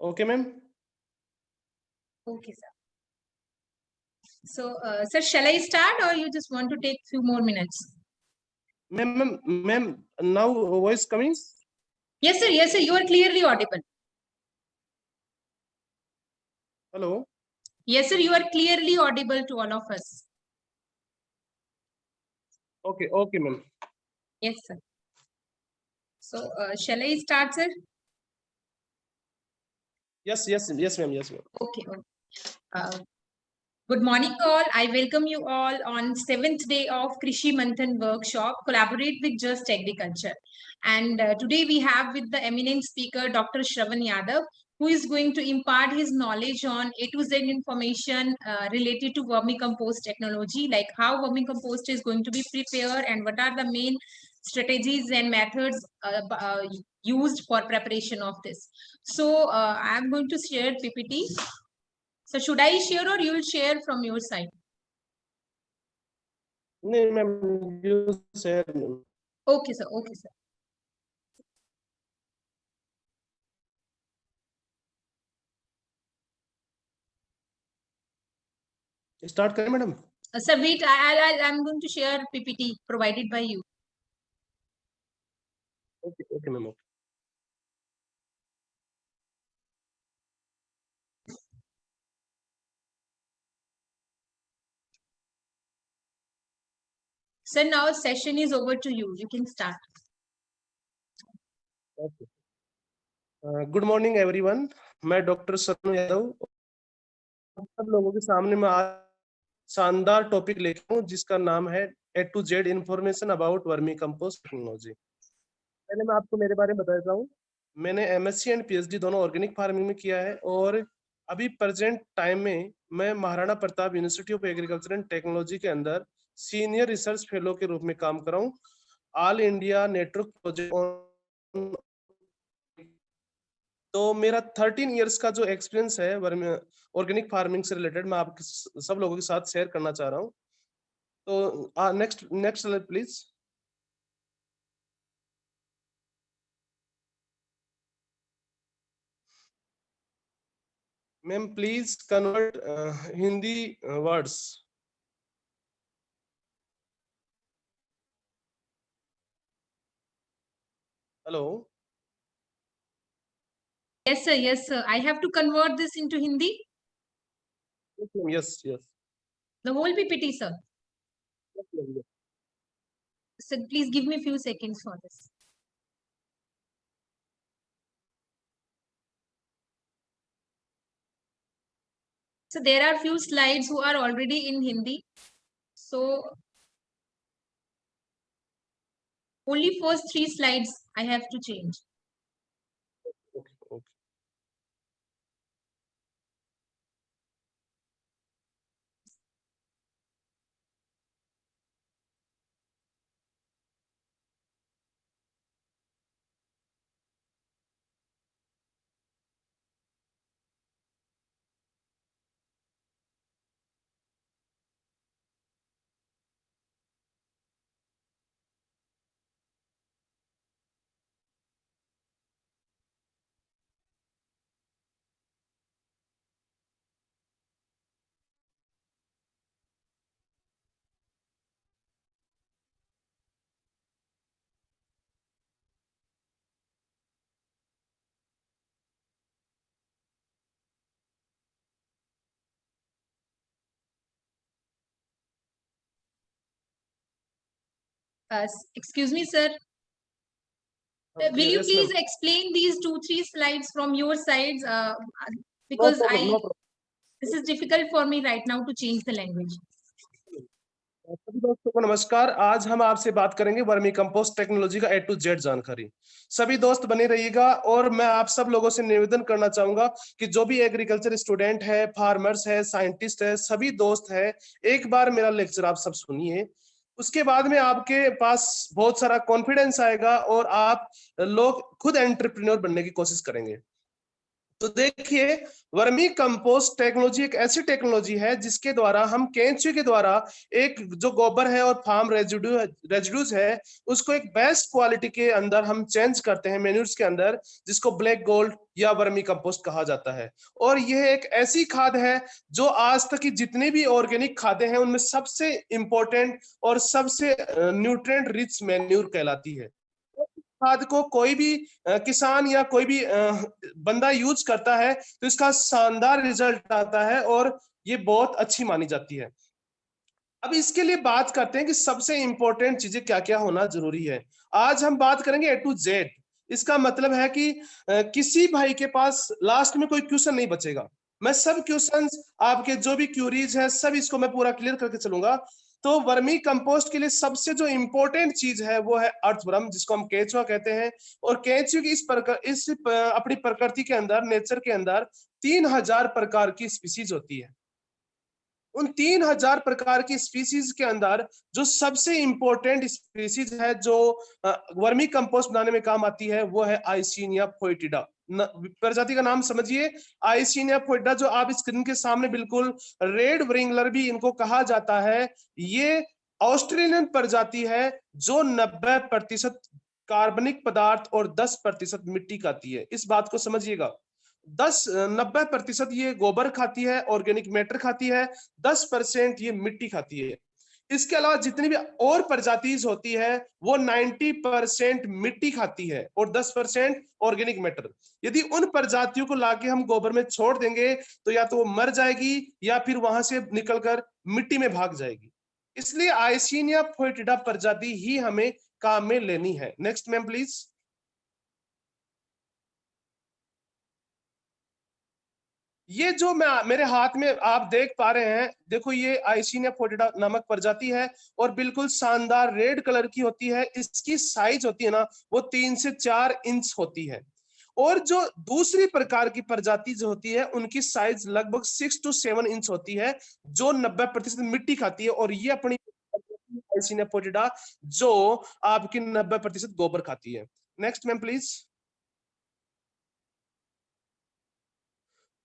Okay, ma'am. Okay, sir. So, sir, shall I start or you just want to take few more minutes? Ma'am, now voice coming? Yes, sir. Yes, sir. You are clearly audible. Hello. Yes, sir. You are clearly audible to all of us. Okay, ma'am. Yes, sir. So, shall I start, sir? Yes, ma'am. Yes, ma'am. Okay. Good morning, all. I welcome you all on 7th day of Krishi Manthan workshop, Collaborate with Just Agriculture. And today we have with the eminent speaker, Dr. Shravan Yadav, who is going to impart his knowledge on A to Z information related to vermicompost technology, like how vermicompost is going to be prepared and what are the main strategies and methods used for preparation of this. So I'm going to share PPT. So should I share or you will share from your side? No, ma'am. You said. Okay, sir. Okay, sir. Start करें, madam. Sir, wait. I'm going to share PPT provided by you. Okay, ma'am. Sir, now session is over to you. You can start. Okay. Good morning, everyone. मैं doctor शरण यादव सब लोगों के सामने मैं आज शानदार टॉपिक लेके हूँ जिसका नाम है A to Z information about vermi compost technology. पहले मैं आपको मेरे बारे में बता देता हूँ। मैंने MSc एंड PhD दोनों ऑर्गेनिक फार्मिंग में किया है और अभी प्रेजेंट टाइम में मैं Maharana Pratap university of agriculture and technology के अंदर सीनियर रिसर्च फेलो के रूप में काम कर रहा हूँ। All India network project. तो मेरा 13 इयर्स का जो एक्सपीरियंस है ऑर्गेनिक फार्मिंग से रिलेटेड मैं आप सब लोगों के साथ शेयर करना चाह रहा हूँ। तो next please. Ma'am please convert Hindi words. Hello. Yes, sir. Yes, sir. I have to convert this into Hindi. Yes. The whole PPT, sir. Yes. Sir, please give me a few seconds for this. So there are few slides who are already in Hindi. So only first 3 slides I have to change. Okay. Excuse me, sir. Will you please explain these 2-3 slides from your sides? Because No problem. this is difficult for me right now to change the language. सभी दोस्तों को नमस्कार। आज हम आपसे बात करेंगे vermi compost technology का A to Z जानकारी। सभी दोस्त बने रहिएगा और मैं आप सब लोगों से निवेदन करना चाहूंगा कि जो भी एग्रीकल्चर स्टूडेंट है, फार्मर्स है, साइंटिस्ट है, सभी दोस्त है, एक बार मेरा लेक्चर आप सब सुनिए। उसके बाद में आपके पास बहुत सारा कॉन्फिडेंस आएगा और आप लोग खुद एंटरप्रेन्योर बनने की कोशिश करेंगे। तो देखिए, वर्मी कंपोस्ट टेक्नोलॉजी एक ऐसी टेक्नोलॉजी है जिसके द्वारा हम केंचुए के द्वारा एक जो गोबर है और फार्म रेजिड्यूज है उसको एक बेस्ट क्वालिटी के अंदर हम चेंज करते हैं मेन्यूर्स के अंदर, जिसको ब्लैक गोल्ड या वर्मी कंपोस्ट कहा जाता है। और यह एक ऐसी खाद है जो आज तक की जितनी भी ऑर्गेनिक खादें हैं उनमें सबसे इंपॉर्टेंट और सबसे न्यूट्रिएंट रिच मेन्यूर कहलाती है। खाद को कोई भी किसान या कोई भी बंदा यूज करता है तो इसका शानदार रिजल्ट आता है और ये बहुत अच्छी मानी जाती है। अब इसके लिए बात करते हैं कि सबसे इंपॉर्टेंट चीजें क्या क्या होना जरूरी है। आज हम बात करेंगे A to Z। इसका मतलब है कि किसी भाई के पास लास्ट में कोई क्वेश्चन नहीं बचेगा। मैं सब क्वेश्चंस आपके जो भी क्यूरीज हैं सब इसको मैं पूरा क्लियर करके चलूंगा। तो वर्मी कंपोस्ट के लिए सबसे जो इंपॉर्टेंट चीज है वो है अर्थवर्म, जिसको हम केंचुआ कहते हैं। और केंचुए की अपनी प्रकृति के अंदर, नेचर के अंदर 3000 प्रकार की स्पीसीज होती है। उन 3000 प्रकार की स्पीसीज के अंदर जो सबसे इंपॉर्टेंट स्पीसीज है जो वर्मी कंपोस्ट बनाने में काम आती है वो है आइसिनिया फोएटिडा। प्रजाति का नाम समझिए, आइसिनिया फोएटिडा, जो आप स्क्रीन के सामने बिल्कुल रेड व्रिंगलर भी इनको कहा जाता है। ये ऑस्ट्रेलियन प्रजाति है जो 90% कार्बनिक पदार्थ और 10% मिट्टी खाती है। इस बात को समझिएगा, 90% ये गोबर खाती है, ऑर्गेनिक मैटर खाती है, 10% ये मिट्टी खाती है। इसके अलावा जितनी भी और प्रजातिज होती है वो 90% मिट्टी खाती है और 10% ऑर्गेनिक मैटर। यदि उन प्रजातियों को लाके हम गोबर में छोड़ देंगे तो या तो वो मर जाएगी या फिर वहां से निकलकर मिट्टी में भाग जाएगी। इसलिए आइसिनिया फोएटिडा प्रजाति ही हमें काम में लेनी है। Next ma'am please. ये जो मैं मेरे हाथ में आप देख पा रहे हैं, देखो ये आइसिनिया फोएटिडा नामक प्रजाति है और बिल्कुल शानदार रेड कलर की होती है। इसकी साइज होती है ना वो 3 से 4 इंच होती है। और जो दूसरी प्रकार की प्रजाति जो होती है उनकी साइज लगभग 6 to 7 इंच होती है, जो 90% मिट्टी खाती है। और ये अपनी आइसिनिया फोएटिडा जो आपकी 90% गोबर खाती है। Next ma'am please.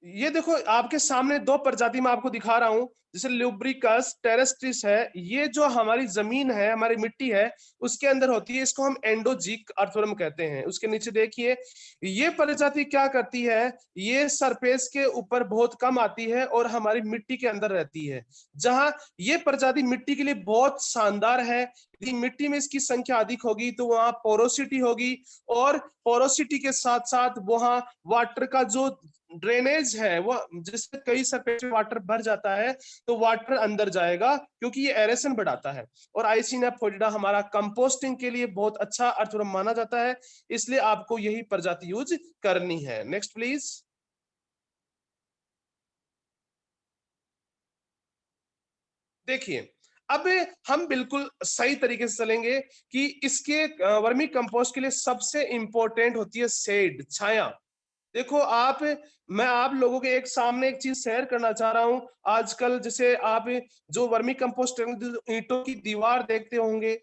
ये देखो आपके सामने दो प्रजाति में आपको दिखा रहा हूं, जैसे ल्यूब्रिकस टेरेस्ट्रिस है। ये जो हमारी जमीन है, हमारी मिट्टी है, उसके अंदर होती है। इसको हम एंडोजिक अर्थवर्म कहते हैं। उसके नीचे देखिए ये प्रजाति क्या करती है, ये सरफेस के ऊपर बहुत कम आती है और हमारी मिट्टी के अंदर रहती है। जहां ये प्रजाति मिट्टी के लिए बहुत शानदार है। यदि मिट्टी में इसकी संख्या अधिक होगी तो वहां पोरोसिटी होगी और पोरोसिटी के साथ साथ वहां वाटर का जो ड्रेनेज है वो, जिससे कई सरफेस पे वाटर भर जाता है तो वाटर अंदर जाएगा क्योंकि ये एरेशन बढ़ाता है। और आइसिनिया फोएटिडा हमारा कंपोस्टिंग के लिए बहुत अच्छा अर्थवर्म माना जाता है, इसलिए आपको यही प्रजाति यूज करनी है। Next please. देखिए अब हम बिल्कुल सही तरीके से चलेंगे कि इसके वर्मी कंपोस्ट के लिए सबसे इंपॉर्टेंट होती है शेड, छाया। देखो आप, मैं आप लोगों के एक सामने एक चीज शेयर करना चाह रहा हूं। आजकल जैसे आप जो वर्मी कंपोस्ट ईंटों की दीवार देखते होंगे,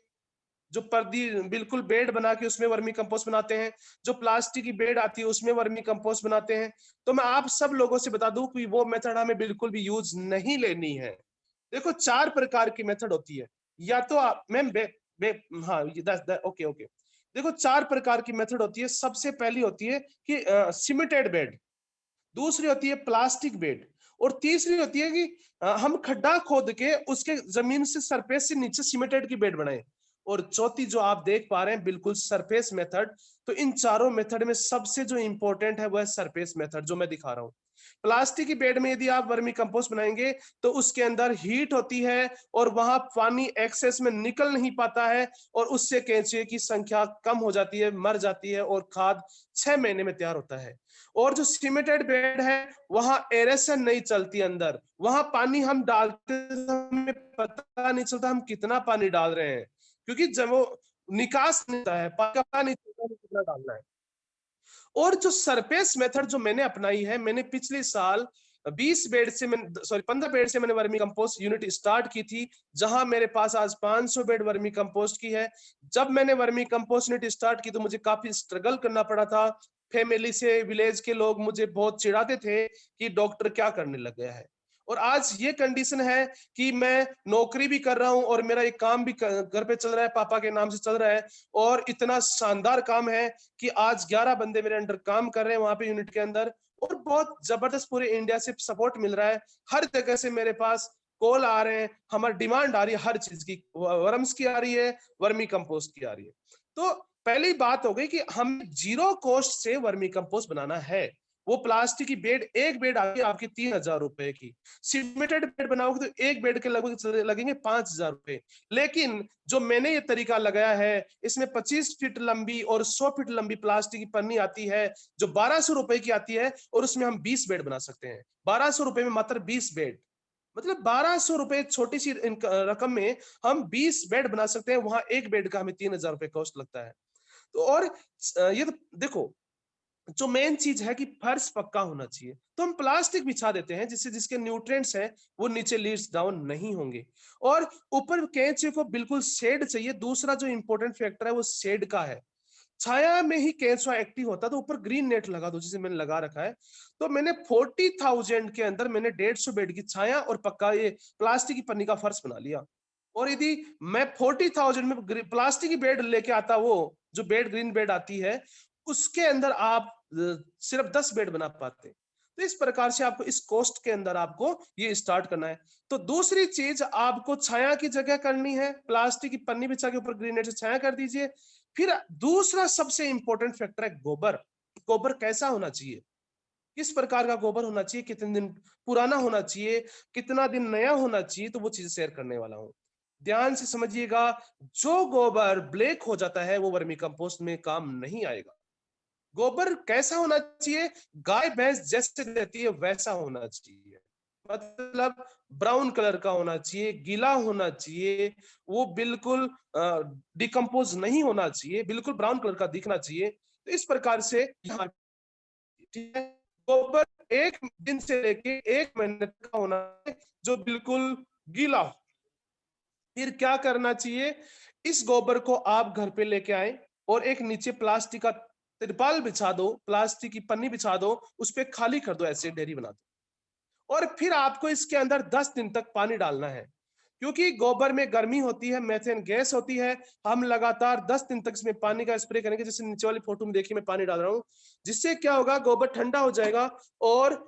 जो पर्दी बिल्कुल बेड बना के उसमें वर्मी कंपोस्ट बनाते हैं, जो प्लास्टिक की बेड आती है उसमें वर्मी कंपोस्ट बनाते हैं। तो मैं आप सब लोगों से बता दूं कि वो मेथड हमें बिल्कुल भी यूज नहीं लेनी है। देखो 4 प्रकार की मेथड होती है। या तो आप मैम हाँ ओके ओके। देखो 4 प्रकार की मेथड होती है। सबसे पहली होती है कि सीमेंटेड बेड, दूसरी होती है प्लास्टिक बेड, और तीसरी होती है कि हम खड्डा खोद के उसके जमीन से सरफेस से नीचे सीमेंटेड की बेड बनाए। और चौथी जो आप देख पा रहे हैं बिल्कुल सरफेस मेथड। तो इन चारों मेथड में सबसे जो इंपॉर्टेंट है वह सरफेस मेथड जो मैं दिखा रहा हूँ। प्लास्टिक की बेड में यदि आप वर्मी कंपोस्ट बनाएंगे तो उसके अंदर हीट होती है और वहां पानी एक्सेस में निकल नहीं पाता है और उससे केंचुए की संख्या कम हो जाती है, मर जाती है और खाद 6 महीने में तैयार होता है। और जो सीमेंटेड बेड है वहां एरेशन नहीं चलती अंदर, वहां पानी हम डालते हमें पता नहीं चलता हम कितना पानी डाल रहे हैं, क्योंकि जब वो निकास नहीं होता है, पता नहीं चलता कितना डालना है। और जो सरफेस मेथड जो मैंने अपनाई है, मैंने पिछले साल 20 बेड से मैंने 15 बेड से मैंने वर्मी कंपोस्ट यूनिट स्टार्ट की थी, जहां मेरे पास आज 500 बेड वर्मी कंपोस्ट की है। जब मैंने वर्मी कंपोस्ट यूनिट स्टार्ट की तो मुझे काफी स्ट्रगल करना पड़ा था। फैमिली से, विलेज के लोग मुझे बहुत चिढ़ाते थे कि डॉक्टर क्या करने लग गया है। और आज ये कंडीशन है कि मैं नौकरी भी कर रहा हूँ और मेरा एक काम भी घर पे चल रहा है, पापा के नाम से चल रहा है, और इतना शानदार काम है कि आज 11 बंदे मेरे अंडर काम कर रहे हैं वहां पे यूनिट के अंदर, और बहुत जबरदस्त पूरे इंडिया से सपोर्ट मिल रहा है। हर जगह से मेरे पास कॉल आ रहे हैं, हमारी डिमांड आ रही है हर चीज की, वर्म्स की आ रही है, वर्मी कंपोस्ट की आ रही है। तो पहली बात हो गई कि हम जीरो कॉस्ट से वर्मी कंपोस्ट बनाना है। वो प्लास्टिक की बेड, एक बेड आती है आपकी 3,000 रुपए की, सीमेंटेड बेड बनाओगे तो एक बेड के लगभग लगेंगे 5,000 रुपए। लेकिन जो मैंने ये तरीका लगाया है, इसमें 25 फीट लंबी और 100 फीट लंबी प्लास्टिक की पन्नी आती है जो 1200 रुपए की आती है, और उसमें हम 20 बेड बना सकते हैं। 1200 रुपए में मात्र 20 बेड, मतलब 1200 रुपए छोटी सी रकम में हम 20 बेड बना सकते हैं। वहां एक बेड का हमें 3,000 रुपए कॉस्ट लगता है। तो और ये तो देखो, जो मेन चीज है कि फर्श पक्का होना चाहिए, तो हम प्लास्टिक बिछा देते हैं जिससे जिसके न्यूट्रिएंट्स हैं वो नीचे लीड्स डाउन नहीं होंगे। और ऊपर केंचुए को बिल्कुल शेड चाहिए। दूसरा जो इंपॉर्टेंट फैक्टर है वो शेड का है। छाया में ही केंचुआ एक्टिव होता है, तो ऊपर ग्रीन नेट लगा दो, जिसे मैंने लगा रखा है। तो मैंने 40,000 के अंदर मैंने 150 बेड की छाया और पक्का ये प्लास्टिक की पन्नी का फर्श बना लिया। और यदि मैं 40,000 में प्लास्टिक की बेड लेके आता, वो जो बेड ग्रीन बेड आती है, उसके अंदर आप सिर्फ 10 बेड बना पाते। तो इस प्रकार से आपको इस कॉस्ट के अंदर आपको ये स्टार्ट करना है। तो दूसरी चीज, आपको छाया की जगह करनी है, प्लास्टिक की पन्नी बिछा के ऊपर ग्रीन नेट से छाया कर दीजिए। फिर दूसरा सबसे इंपॉर्टेंट फैक्टर है गोबर। गोबर कैसा होना चाहिए, किस प्रकार का गोबर होना चाहिए, कितने दिन पुराना होना चाहिए, कितना दिन नया होना चाहिए, तो वो चीज शेयर करने वाला हूं। ध्यान से समझिएगा, जो गोबर ब्लैक हो जाता है वो वर्मी कंपोस्ट में काम नहीं आएगा। गोबर कैसा होना चाहिए, गाय भैंस जैसे देती है वैसा होना चाहिए, मतलब ब्राउन कलर का होना चाहिए, गीला होना चाहिए, वो बिल्कुल डिकम्पोज नहीं होना चाहिए, बिल्कुल ब्राउन कलर का दिखना चाहिए। तो इस प्रकार से यहाँ, ठीक है, गोबर 1 दिन से लेके 1 महीने तक का होना है, जो बिल्कुल गीला हो। फिर क्या करना चाहिए, इस गोबर को आप घर पे लेके आए और एक नीचे प्लास्टिक का तिरपाल बिछा दो, प्लास्टिक की पन्नी बिछा दो, उस पे खाली कर दो, ऐसे ढेरी बना दो। और फिर आपको इसके अंदर 10 दिन तक पानी डालना है, क्योंकि गोबर में गर्मी होती है, मेथेन गैस होती है। हम लगातार 10 दिन तक इसमें पानी का स्प्रे करेंगे, जैसे नीचे वाली फोटो में देखिए मैं पानी डाल रहा हूँ। जिससे क्या होगा, गोबर ठंडा हो जाएगा और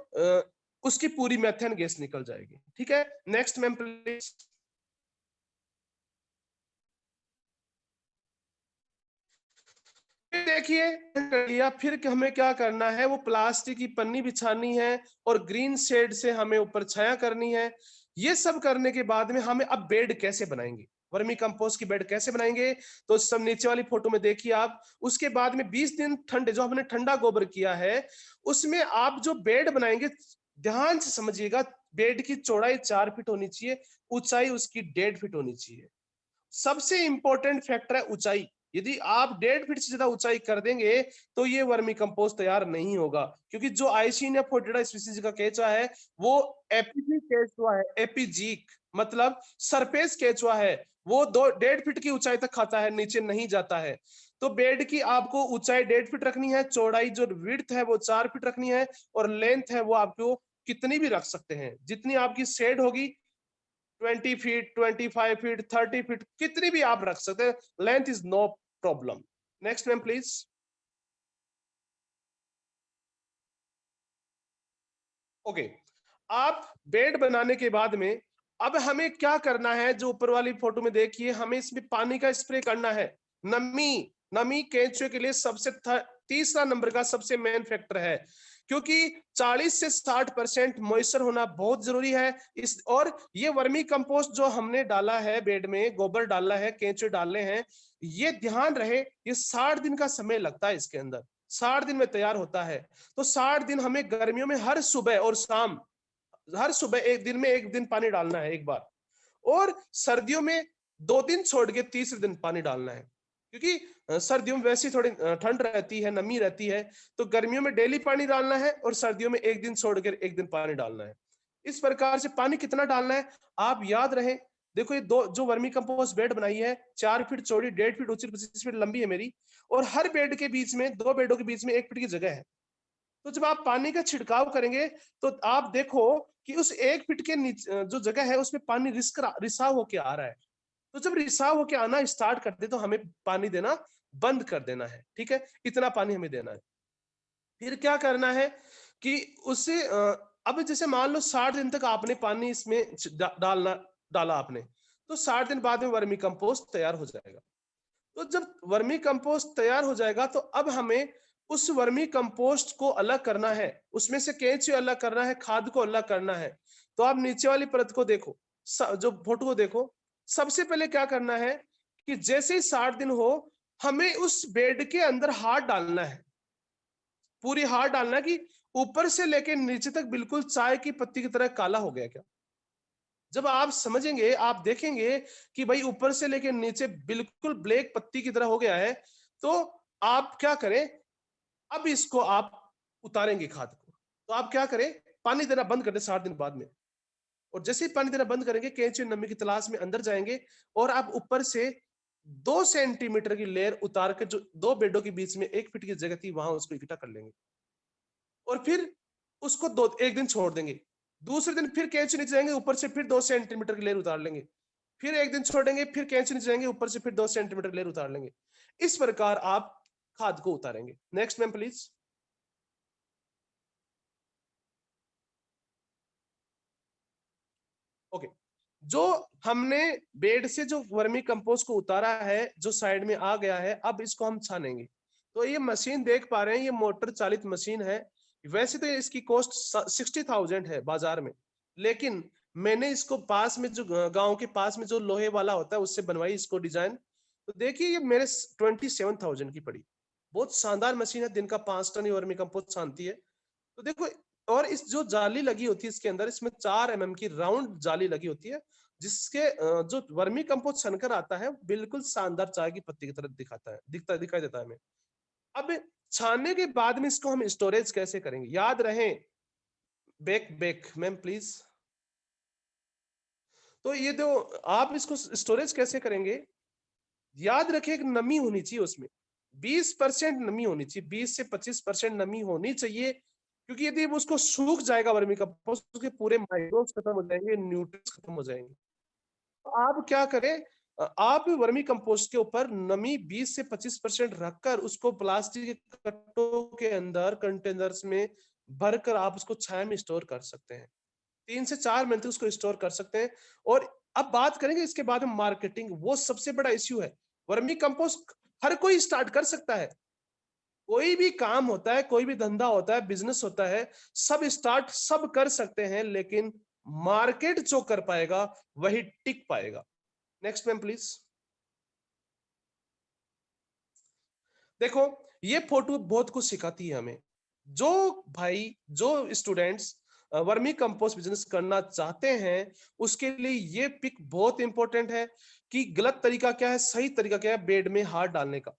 उसकी पूरी मेथेन गैस निकल जाएगी। ठीक है, नेक्स्ट मैम प्लीज। देखिए लिया, फिर हमें क्या करना है, वो प्लास्टिक की पन्नी बिछानी है और ग्रीन शेड से हमें ऊपर छाया करनी है। ये सब करने के बाद में हमें अब बेड कैसे बनाएंगे, वर्मी कंपोस्ट की बेड कैसे बनाएंगे, तो सब नीचे वाली फोटो में देखिए आप। उसके बाद में 20 दिन ठंडे, जो हमने ठंडा गोबर किया है, उसमें आप जो बेड बनाएंगे, ध्यान से समझिएगा, बेड की चौड़ाई 4 फीट होनी चाहिए, ऊंचाई उसकी 1.5 फीट होनी चाहिए। सबसे इंपॉर्टेंट फैक्टर है ऊंचाई। यदि आप 1.5 फीट से ज्यादा ऊंचाई कर देंगे तो ये वर्मी कंपोस्ट तैयार नहीं होगा, क्योंकि जो आइसिनिया फोर्टिडा स्पीसीज का केचुआ है वो एपीजी केचुआ है। एपीजीक मतलब सरफेस केचुआ है, वो 1.5 फीट की ऊंचाई तक खाता है, नीचे नहीं जाता है। तो बेड की आपको ऊंचाई 1.5 फीट रखनी है, चौड़ाई जो विड्थ है वो 4 फीट रखनी है, और लेंथ है वो आपको कितनी भी रख सकते हैं, जितनी आपकी शेड होगी, 20 फीट, 25 फीट, 30 फीट, कितनी भी आप रख सकते हैं। Length is no problem. Next ma'am please. Okay, आप बेड बनाने के बाद में अब हमें क्या करना है, जो ऊपर वाली फोटो में देखिए, हमें इसमें पानी का स्प्रे करना है। नमी, नमी केंचुए के लिए सबसे तीसरा नंबर का सबसे मेन फैक्टर है, क्योंकि 40 से 60% मॉइस्चर होना बहुत जरूरी है। इस और ये वर्मी कंपोस्ट जो हमने डाला है, बेड में गोबर डाला है, केंचुए डालने हैं, ये ध्यान रहे ये 60 दिन का समय लगता है इसके अंदर, 60 दिन में तैयार होता है। तो 60 दिन हमें गर्मियों में हर सुबह और शाम, हर सुबह एक दिन में एक दिन पानी डालना है एक बार, और सर्दियों में 2 दिन छोड़ के तीसरे दिन पानी डालना है, क्योंकि सर्दियों में वैसे ही थोड़ी ठंड रहती है, नमी रहती है। तो गर्मियों में डेली पानी डालना है और सर्दियों में एक दिन छोड़कर एक दिन पानी डालना है। इस प्रकार से पानी कितना डालना है आप याद रहे, देखो ये दो जो वर्मी कंपोस्ट बेड बनाई है, 4 फीट चौड़ी, 1.5 फीट ऊंची, 25 फीट लंबी है मेरी, और हर बेड के बीच में, 2 बेडों के बीच में 1 फीट की जगह है। तो जब आप पानी का छिड़काव करेंगे तो आप देखो कि उस 1 फीट के नीचे जो जगह है उसमें पानी रिसाव होके आ रहा है। तो जब रिसाव होके आना स्टार्ट कर दे तो हमें पानी देना बंद कर देना है, ठीक है? इतना पानी हमें देना है। फिर क्या करना है कि उसे अब जैसे मान लो 60 दिन तक आपने पानी इसमें डाला आपने, तो 60 दिन बाद में वर्मी कंपोस्ट तैयार हो जाएगा। तो जब वर्मी कंपोस्ट तैयार हो जाएगा तो अब हमें उस वर्मी कंपोस्ट को अलग करना है, उसमें से केंचुए अलग करना है, खाद को अलग करना है। तो आप नीचे वाली परत को देखो, जो फोटो को देखो। सबसे पहले क्या करना है कि जैसे ही 60 दिन हो, हमें उस बेड के अंदर हाथ डालना है, पूरी हाथ डालना है कि ऊपर से लेके नीचे तक बिल्कुल चाय की पत्ती की तरह काला हो गया क्या। जब आप समझेंगे, आप देखेंगे कि भाई ऊपर से लेके नीचे बिल्कुल ब्लैक पत्ती की तरह हो गया है, तो आप क्या करें, अब इसको आप उतारेंगे खाद को। तो आप क्या करें, पानी देना बंद कर दें 60 दिन बाद में। और जैसे ही पानी देना बंद करेंगे, केंचुए नमी की तलाश में अंदर जाएंगे और आप ऊपर से 2 सेंटीमीटर की लेयर उतार कर, जो 2 बेडों के बीच में 1 फीट की जगह थी, वहां उसको इकट्ठा कर लेंगे। और फिर उसको 1 दिन छोड़ देंगे। दूसरे दिन फिर केंचुए नीचे जाएंगे, ऊपर से फिर 2 सेंटीमीटर की लेयर उतार लेंगे। फिर 1 दिन छोड़ेंगे, फिर केंचुए नीचे जाएंगे, ऊपर से फिर 2 सेंटीमीटर की लेयर उतार लेंगे। इस प्रकार आप खाद को उतारेंगे। Next ma'am please. ओके, जो हमने बेड से जो वर्मी कंपोस्ट को उतारा है, जो साइड में आ गया है, अब इसको हम छानेंगे। तो ये मशीन देख पा रहे हैं, ये मोटर चालित मशीन है। वैसे तो इसकी कॉस्ट 60,000 है बाजार में, लेकिन मैंने इसको पास में, जो गांव के पास में जो लोहे वाला होता है, उससे बनवाई इसको डिजाइन। तो देखिए ये मेरे 27,000 की पड़ी। बहुत शानदार मशीन है, दिन का 5 टन वर्मी कंपोस्ट छानती है। तो देखो, और इस जो जाली लगी होती है इसके अंदर, इसमें 4 mm की राउंड जाली लगी होती है, जिसके जो वर्मी कंपोस्ट छनकर आता है, बिल्कुल शानदार चाय की पत्ती की तरह दिखाता है, दिखाई देता है हमें। अब छानने के बाद में इसको हम स्टोरेज कैसे करेंगे, याद रहे, बेक बेक मैम प्लीज। तो ये जो आप इसको स्टोरेज कैसे करेंगे, याद रखें, एक नमी होनी चाहिए उसमें, 20% नमी होनी चाहिए, 20 से 25% नमी होनी चाहिए। क्योंकि यदि वो उसको सूख जाएगा वर्मी कंपोस्ट, उसके पूरे माइक्रोब्स खत्म हो जाएंगे, न्यूट्रिएंट्स खत्म हो जाएंगे। तो आप क्या करें, आप वर्मी कंपोस्ट के ऊपर नमी 20 से 25% रखकर उसको प्लास्टिक के कट्टों के अंदर, कंटेनर्स में भरकर आप उसको छाया में स्टोर कर सकते हैं। 3 से 4 महीने तक उसको स्टोर कर सकते हैं। और अब बात करेंगे इसके बाद में मार्केटिंग, वो सबसे बड़ा इश्यू है। वर्मी कंपोस्ट हर कोई स्टार्ट कर सकता है, कोई भी काम होता है, कोई भी धंधा होता है, बिजनेस होता है, सब स्टार्ट सब कर सकते हैं, लेकिन मार्केट जो कर पाएगा वही टिक पाएगा। Next ma'am please. देखो, ये फोटो बहुत कुछ सिखाती है हमें। जो भाई, जो स्टूडेंट्स वर्मी कंपोस्ट बिजनेस करना चाहते हैं, उसके लिए ये पिक बहुत इंपॉर्टेंट है कि गलत तरीका क्या है, सही तरीका क्या है बेड में हाथ डालने का।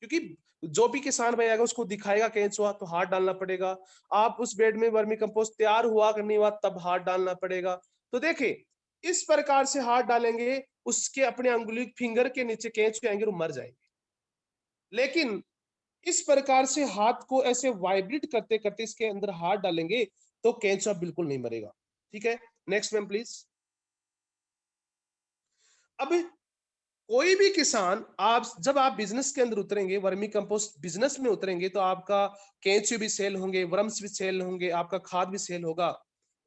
क्योंकि जो भी किसान भाई आएगा उसको दिखाएगा केंचुआ, तो हाथ डालना पड़ेगा। आप उस बेड में वर्मी कंपोस्ट तैयार हुआ कि नहीं हुआ, तब हाथ डालना पड़ेगा। तो देखिए, इस प्रकार से हाथ डालेंगे, उसके अपने अंगुली फिंगर के नीचे केंचुए आएंगे और मर जाएंगे। लेकिन इस प्रकार से हाथ को ऐसे वाइब्रेट करते करते इसके अंदर हाथ डालेंगे तो केंचुआ बिल्कुल नहीं मरेगा। ठीक है, नेक्स्ट मैम प्लीज। अब कोई भी किसान, आप जब आप बिजनेस के अंदर उतरेंगे, वर्मी कंपोस्ट बिजनेस में उतरेंगे, तो आपका केंचुए भी सेल होंगे, वर्म्स भी सेल होंगे, आपका खाद भी सेल होगा।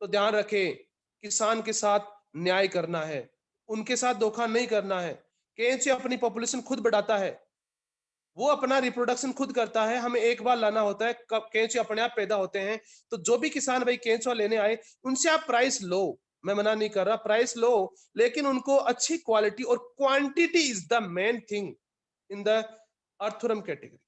तो ध्यान रखें, किसान के साथ न्याय करना है, उनके साथ धोखा नहीं करना है। केंचुए अपनी पॉपुलेशन खुद बढ़ाता है, वो अपना रिप्रोडक्शन खुद करता है, हमें एक बार लाना होता है, केंचुए अपने आप पैदा होते हैं। तो जो भी किसान भाई केंचुआ लेने आए, उनसे आप प्राइस लो, मैं मना नहीं कर रहा, प्राइस लो, लेकिन उनको अच्छी क्वालिटी और quantity is the main thing in the earthworm category.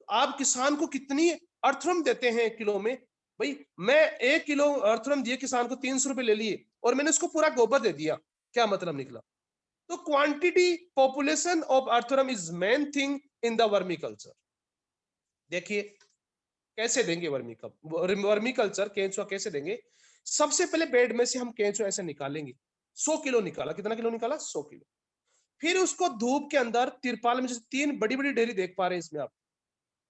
आप किसान को कितनी अर्थरम देते हैं किलो में, भाई मैं 1 किलो अर्थरम दिए किसान को, 300 रुपए ले लिए, और मैंने उसको पूरा गोबर दे दिया, क्या मतलब निकला। तो quantity, population of earthworm is main thing in the vermiculture. देखिए कैसे देंगे वर्मी कल्चर, केंचुआ कैसे देंगे। सबसे पहले बेड में से हम केंचुआ ऐसे निकालेंगे, 100 किलो निकाला। कितना किलो निकाला? 100 किलो। फिर उसको धूप के अंदर तिरपाल में, जैसे 3 बड़ी बड़ी ढेरी देख पा रहे हैं इसमें आप,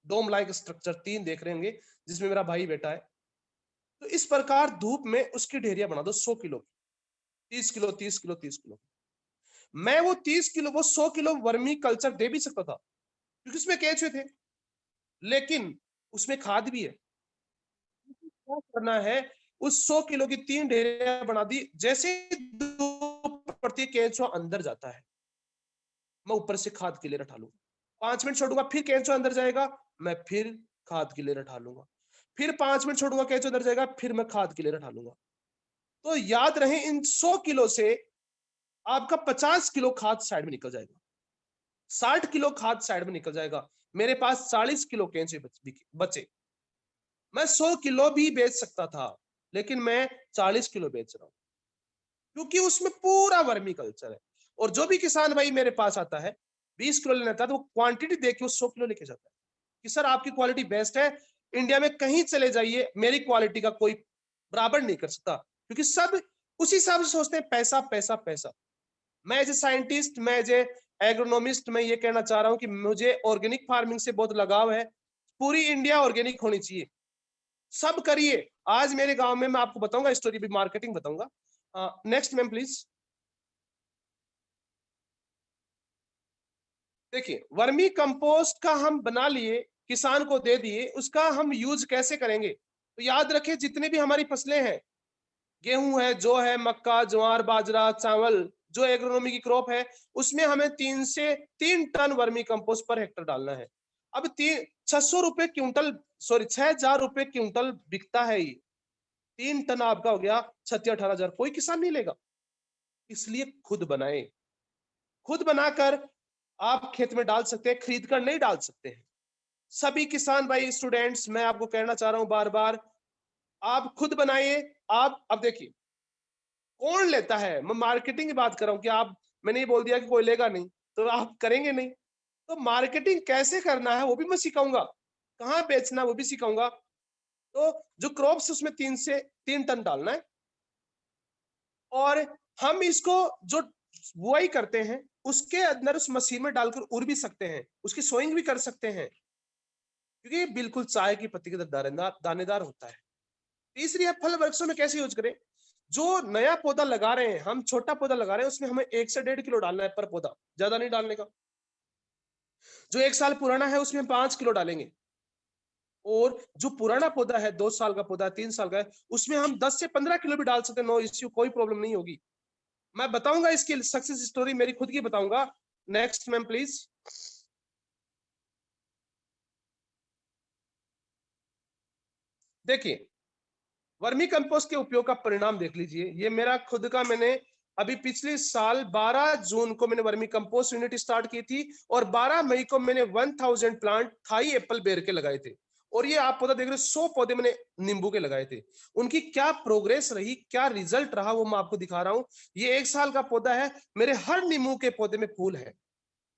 डोम लाइक स्ट्रक्चर 3 देख रहे होंगे, जिसमें मेरा भाई बैठा है। तो इस प्रकार धूप में उसकी ढेरियां बना दो 100 किलो, 30 किलो, 30 किलो, 30 किलो। मैं वो 30 किलो, वो 100 किलो वर्मी कल्चर दे भी सकता था, क्योंकि उसमें केंचुए थे, लेकिन उसमें खाद भी है। क्या करना है, उस 100 किलो की 3 ढेरियां बना दी। जैसे धूप पड़ती है, केंचुआ अंदर जाता है, मैं ऊपर से खाद की लेयर डालूंगा। 5 मिनट छोड़ूंगा, फिर केंचुआ अंदर जाएगा, मैं फिर खाद की लेयर डालूंगा। फिर 5 मिनट छोड़ूंगा, केंचुआ अंदर जाएगा, फिर मैं खाद की लेयर डालूंगा। तो याद रहे, इन 100 किलो से आपका 50 किलो खाद साइड में निकल जाएगा, 60 किलो खाद साइड में निकल जाएगा। मेरे पास 40 किलो केंचुए बचे। मैं 100 किलो भी बेच सकता था, लेकिन मैं 40 किलो बेच रहा हूं, क्योंकि उसमें पूरा वर्मी कल्चर है। और जो भी किसान भाई मेरे पास आता है 20 किलो लेना था, तो वो क्वांटिटी देख के वो 100 किलो लेके जाता है कि सर आपकी क्वालिटी बेस्ट है, इंडिया में कहीं चले जाइए, मेरी क्वालिटी का कोई बराबर नहीं कर सकता, क्योंकि सब उसी हिसाब से सोचते हैं, पैसा पैसा पैसा। मैं एज ए साइंटिस्ट, मैं एज ए एग्रोनॉमिस्ट, मैं ये कहना चाह रहा हूं कि मुझे ऑर्गेनिक फार्मिंग से बहुत लगाव है। पूरी इंडिया ऑर्गेनिक होनी चाहिए, सब करिए। आज मेरे गांव में, मैं आपको बताऊंगा स्टोरी, भी मार्केटिंग बताऊंगा। Next ma'am please. देखिए, वर्मी कंपोस्ट का हम बना लिए, किसान को दे दिए, उसका हम यूज कैसे करेंगे? तो याद रखें, जितनी भी हमारी फसलें हैं, गेहूं है, जो है, मक्का, ज्वार, बाजरा, चावल, जो एग्रोनॉमी की क्रॉप है, उसमें हमें 3 टन वर्मी कंपोस्ट पर हेक्टर डालना है। अब 600 रुपए क्विंटल, सॉरी 6,000 रुपए क्विंटल बिकता है ये। 3 टन आपका हो गया 36-18 हजार। कोई किसान नहीं लेगा, इसलिए खुद बनाए। खुद बनाकर आप खेत में डाल सकते हैं, खरीद कर नहीं डाल सकते हैं। सभी किसान भाई, स्टूडेंट्स, मैं आपको कहना चाह रहा हूं बार बार, आप खुद बनाइए। आप अब देखिए, कौन लेता है, मैं मार्केटिंग की बात कर रहा हूं कि आप, मैंने ये बोल दिया कि कोई लेगा नहीं, तो आप करेंगे नहीं। तो मार्केटिंग कैसे करना है वो भी मैं सिखाऊंगा, कहाँ बेचना वो भी सिखाऊंगा। तो जो क्रॉप्स, उसमें 3 टन डालना है, और हम इसको जो बुआई करते हैं, उसके अंदर उस मशीन में डालकर उड़ भी सकते हैं, उसकी सोइंग भी कर सकते हैं, क्योंकि ये बिल्कुल चाय की पत्ती की तरह दानेदार होता है। तीसरी है, फल वृक्षों में कैसे यूज करें? जो नया पौधा लगा रहे हैं, हम छोटा पौधा लगा रहे हैं, उसमें हमें 1 से 1.5 किलो डालना है पर पौधा, ज्यादा नहीं डालने का। जो 1 साल पुराना है, उसमें 5 किलो डालेंगे। और जो पुराना पौधा है, 2 साल का पौधा है, 3 साल का है, उसमें हम 10 से 15 किलो भी डाल सकते हैं, नो इश्यू, कोई प्रॉब्लम नहीं होगी। मैं बताऊंगा इसकी सक्सेस स्टोरी, मेरी खुद की बताऊंगा। Next ma'am please. देखिए, वर्मी कंपोस्ट के उपयोग का परिणाम देख लीजिए। ये मेरा खुद का, मैंने अभी पिछले साल 12 जून को मैंने वर्मी कंपोस्ट यूनिट स्टार्ट की थी, और 12 मई को मैंने 1000 प्लांट थाई एप्पल बेर के लगाए थे। और ये आप पौधा देख रहे हो, 100 पौधे मैंने नींबू के लगाए थे। उनकी क्या प्रोग्रेस रही, क्या रिजल्ट रहा, वो मैं आपको दिखा रहा हूँ। ये 1 साल का पौधा है, मेरे हर नींबू के पौधे में फूल है,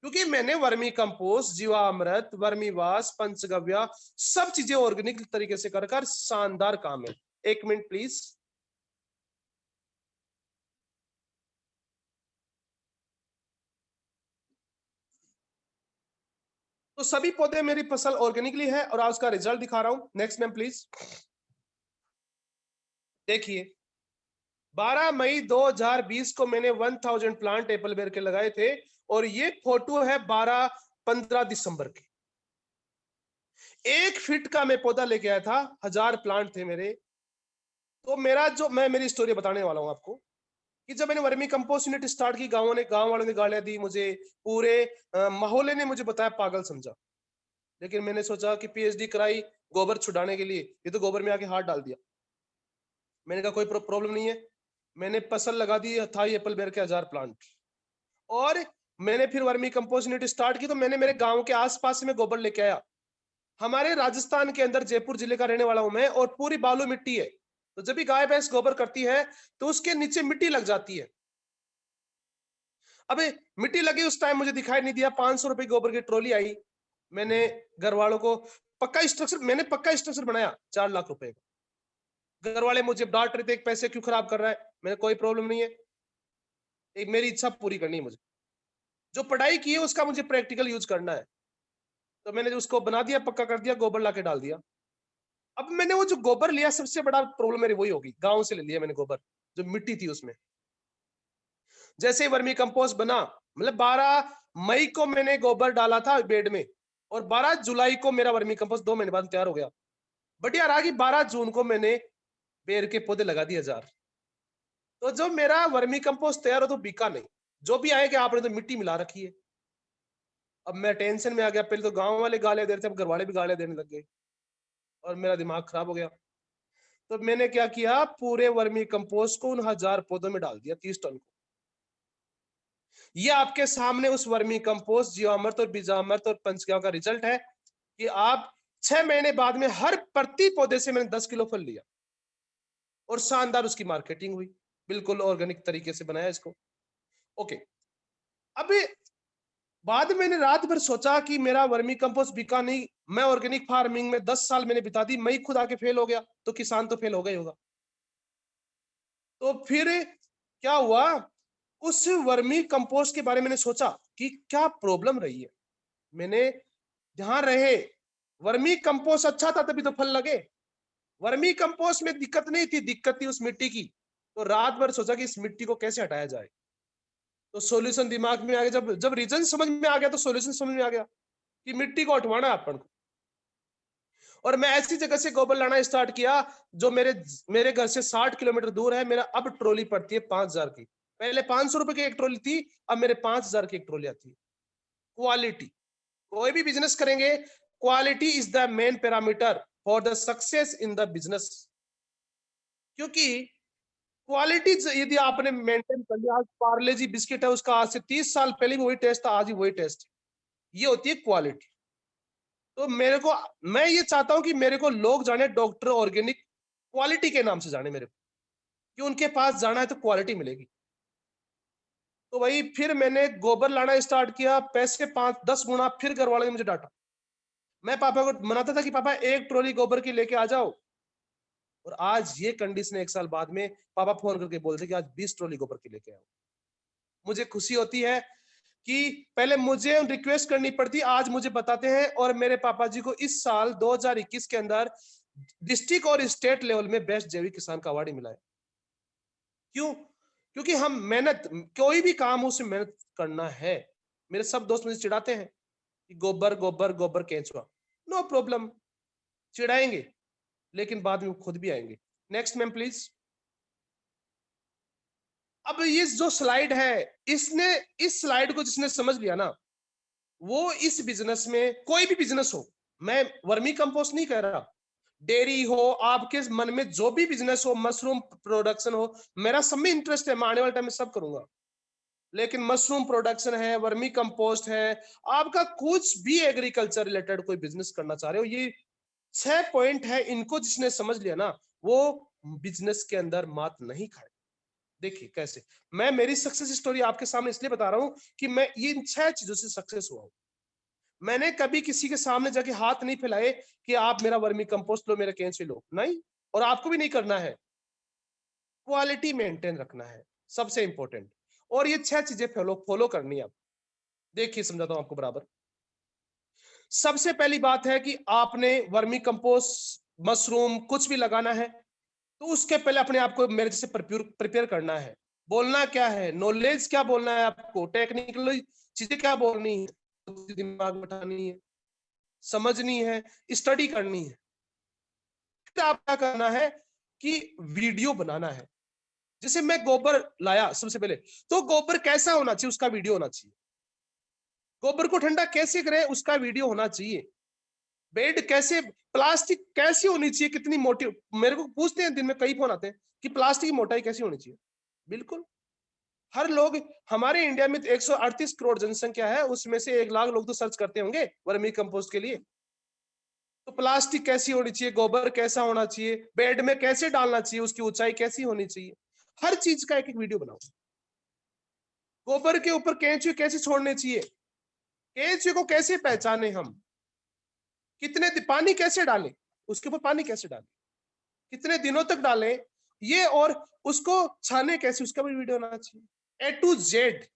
क्योंकि मैंने वर्मी कंपोस्ट, जीवामृत, वर्मीवास, पंचगव्य, सब चीजें ऑर्गेनिक तरीके से कर शानदार काम है। 1 मिनट प्लीज। तो सभी पौधे मेरी फसल ऑर्गेनिकली है, और आज उसका रिजल्ट दिखा रहा हूं। Next ma'am please. देखिए, 12 मई 2020 को मैंने 1000 प्लांट एप्पल बेर के लगाए थे, और ये फोटो है 15 दिसंबर की। 1 फीट का मैं पौधा लेके आया था, 1000 प्लांट थे मेरे। तो मैं मेरी स्टोरी बताने वाला हूं आपको, कि जब मैंने वर्मी कंपोस्ट यूनिट स्टार्ट की, गांव वालों ने गालियां दी मुझे, पूरे मोहल्ले ने मुझे बताया, पागल समझा। लेकिन मैंने सोचा कि पीएचडी कराई गोबर छुड़ाने के लिए, ये तो गोबर में आके हाथ डाल दिया। मैंने कहा कोई प्रॉब्लम नहीं है, मैंने फसल लगा दी थाई एप्पल बेर के 1000 प्लांट। और मैंने फिर वर्मी कंपोस्ट यूनिट स्टार्ट की, तो मैंने मेरे गांव के आसपास से मैं गोबर लेके आया। हमारे राजस्थान के अंदर, जयपुर जिले का रहने वाला हूं मैं, और पूरी बालू मिट्टी है। तो जब भी गाय भैंस गोबर करती है, तो उसके नीचे मिट्टी लग जाती है। अबे मिट्टी लगी, उस टाइम मुझे दिखाई नहीं दिया, 500 रुपए गोबर की ट्रॉली आई। मैंने घर वालों को पक्का स्ट्रक्चर बनाया 4 लाख रुपए का। घर वाले मुझे डांट रहे थे, पैसे क्यों खराब कर रहा है, मैंने कोई प्रॉब्लम नहीं है। एक मेरी इच्छा पूरी करनी है मुझे। जो पढ़ाई की है उसका मुझे प्रैक्टिकल यूज करना है। तो मैंने उसको बना दिया, पक्का कर दिया, गोबर लाके डाल दिया। अब मैंने वो जो गोबर लिया, सबसे बड़ा प्रॉब्लम मेरी वही होगी, गांव से ले लिया मैंने गोबर, जो मिट्टी थी उसमें। जैसे ही वर्मी कंपोस्ट बना, मतलब 12 मई को मैंने गोबर डाला था बेड में, और 12 जुलाई को मेरा वर्मी कंपोस्ट 2 महीने बाद तैयार हो गया। बढ़िया रहा कि 12 जून को मैंने बेर के पौधे लगा दिए 1000। तो जब मेरा वर्मी कंपोस्ट तैयार हो तो बिका नहीं। जो भी आए कि आपने तो मिट्टी मिला रखी है। अब मैं टेंशन में आ गया। पहले तो गांव वाले गालियां दे रहे थे, अब घर वाले भी गालियां देने लग गए और मेरा दिमाग खराब हो गया। तो मैंने क्या किया, पूरे वर्मी कंपोस्ट को उन 1000 पौधों में डाल दिया, 30 टन को। ये आपके सामने उस वर्मी कंपोस्ट, जीवामृत और बीजामृत और पंचगव्य का रिजल्ट है कि आप 6 महीने बाद में हर प्रति पौधे से मैंने 10 किलो फल लिया और शानदार उसकी मार्केटिंग हुई। बिल्कुल ऑर्गेनिक तरीके से बनाया इसको। ओके, अब बाद में मैंने रात भर सोचा कि मेरा वर्मी कंपोस्ट बिका नहीं, मैं ऑर्गेनिक फार्मिंग में 10 साल मैंने बिता दी, मैं खुद आके फेल हो गया, तो किसान तो फेल हो गया ही होगा। तो फिर क्या हुआ, उस वर्मी कंपोस्ट के बारे में मैंने सोचा कि क्या प्रॉब्लम रही है। मैंने ध्यान रहे, वर्मी कंपोस्ट अच्छा था तभी तो फल लगे। वर्मी कंपोस्ट में दिक्कत नहीं थी, दिक्कत थी उस मिट्टी की। तो रात भर सोचा कि इस मिट्टी को कैसे हटाया जाए। तो सॉल्यूशन दिमाग में आ गया, जब जब रीजन समझ में आ गया तो सॉल्यूशन समझ में आ गया कि मिट्टी को हटवाना है अपन को। और मैं ऐसी जगह से गोबर लाना स्टार्ट किया जो मेरे मेरे घर से 60 किलोमीटर दूर है। मेरा अब ट्रॉली पड़ती है 5000 की। पहले 500 रुपए की एक ट्रॉली थी, अब मेरे 5000 की एक ट्रॉली आती है। क्वालिटी, कोई भी बिजनेस करेंगे, quality is the main parameter for the success in the business. क्योंकि क्वालिटी यदि आपने मेंटेन कर लिया, आज पार्ले जी बिस्किट है, उसका आज से 30 साल पहले भी वही टेस्ट था, आज ही वही टेस्ट है। ये होती है क्वालिटी। तो मेरे को, मैं ये चाहता हूं कि मेरे को लोग जाने डॉक्टर ऑर्गेनिक क्वालिटी के नाम से जाने मेरे को, कि उनके पास जाना है तो क्वालिटी मिलेगी। तो वही फिर मैंने गोबर लाना स्टार्ट किया, पैसे 5-10 गुना, फिर घर वालों ने मुझे डांटा। मैं पापा को मनाता था कि पापा एक ट्रॉली गोबर की लेके आ जाओ, और आज ये कंडीशन 1 साल बाद में पापा फोन करके बोलते कि आज 20 ट्रॉली गोबर की लेके आओ। मुझे खुशी होती है कि पहले मुझे रिक्वेस्ट करनी पड़ती, आज मुझे बताते हैं। और मेरे पापा जी को इस साल 2021 के अंदर डिस्ट्रिक्ट और स्टेट लेवल में बेस्ट जैविक किसान का अवार्ड मिला है। क्यों? क्योंकि हम मेहनत, कोई भी काम हो उसमें मेहनत करना है। मेरे सब दोस्त मुझे चिढ़ाते हैं कि गोबर गोबर गोबर केंचुआ। नो प्रॉब्लम, चिढ़ाएंगे लेकिन बाद में खुद भी आएंगे। Next ma'am please. अब ये जो स्लाइड है, इसने, इस स्लाइड को जिसने समझ लिया ना, वो इस बिजनेस में, कोई भी बिजनेस हो, मैं वर्मी कंपोस्ट नहीं कह रहा, डेयरी हो, आपके मन में जो भी बिजनेस हो, मशरूम प्रोडक्शन हो, मेरा सब में इंटरेस्ट है, मैं आने वाले टाइम में सब करूंगा। लेकिन मशरूम प्रोडक्शन है, वर्मी कंपोस्ट है, आपका कुछ भी एग्रीकल्चर रिलेटेड कोई बिजनेस करना चाह रहे हो, ये 6 पॉइंट है, इनको जिसने समझ लिया ना, वो बिजनेस के अंदर मात नहीं खाए। देखिए कैसे मैं मेरी सक्सेस स्टोरी आपके सामने इसलिए बता रहा हूं कि मैं ये इन 6 चीजों से सक्सेस हुआ हूं। मैंने कभी किसी के सामने जाके हाथ नहीं फैलाए कि आप मेरा वर्मी कंपोस्ट लो, मेरा कैंची लो, नहीं। और आपको भी नहीं करना है। क्वालिटी मेंटेन रखना है सबसे इंपॉर्टेंट। और ये 6 चीजें फॉलो फॉलो करनी है। आप देखिए, समझाता हूं आपको बराबर। सबसे पहली बात है कि आपने वर्मी कंपोस्ट, मशरूम कुछ भी लगाना है तो उसके पहले अपने आप को मेरे जैसे प्रिपेयर करना है। बोलना क्या है, नॉलेज क्या बोलना है, आपको टेक्निकल चीजें क्या बोलनी है, दिमाग में बैठानी है, समझनी है, स्टडी करनी है। फिर आप क्या करना है कि वीडियो बनाना है। जैसे मैं गोबर लाया सबसे पहले, तो गोबर कैसा होना चाहिए उसका वीडियो होना चाहिए। गोबर को ठंडा कैसे करें उसका वीडियो होना चाहिए। बेड कैसे, प्लास्टिक कैसी होनी चाहिए, कितनी मोटी, मेरे को पूछते हैं दिन में कई फोन आते हैं कि प्लास्टिक की मोटाई कैसी होनी चाहिए। बिल्कुल, हर लोग, हमारे इंडिया में 138 करोड़ जनसंख्या है, उसमें से 1 लाख लोग तो सर्च करते होंगे वर्मी कंपोस्ट के लिए। तो प्लास्टिक कैसी होनी चाहिए, गोबर कैसा होना चाहिए, बेड में कैसे डालना चाहिए, उसकी ऊंचाई कैसी होनी चाहिए, हर चीज का एक एक वीडियो बनाओ। गोबर के ऊपर केंचुए कैसे छोड़ने चाहिए, केंचुए को कैसे पहचाने हम, कितने पानी कैसे डालें, उसके ऊपर पानी कैसे डालें, कितने दिनों तक डालें ये, और उसको छाने कैसे, उसका भी वीडियो होना चाहिए। A to Z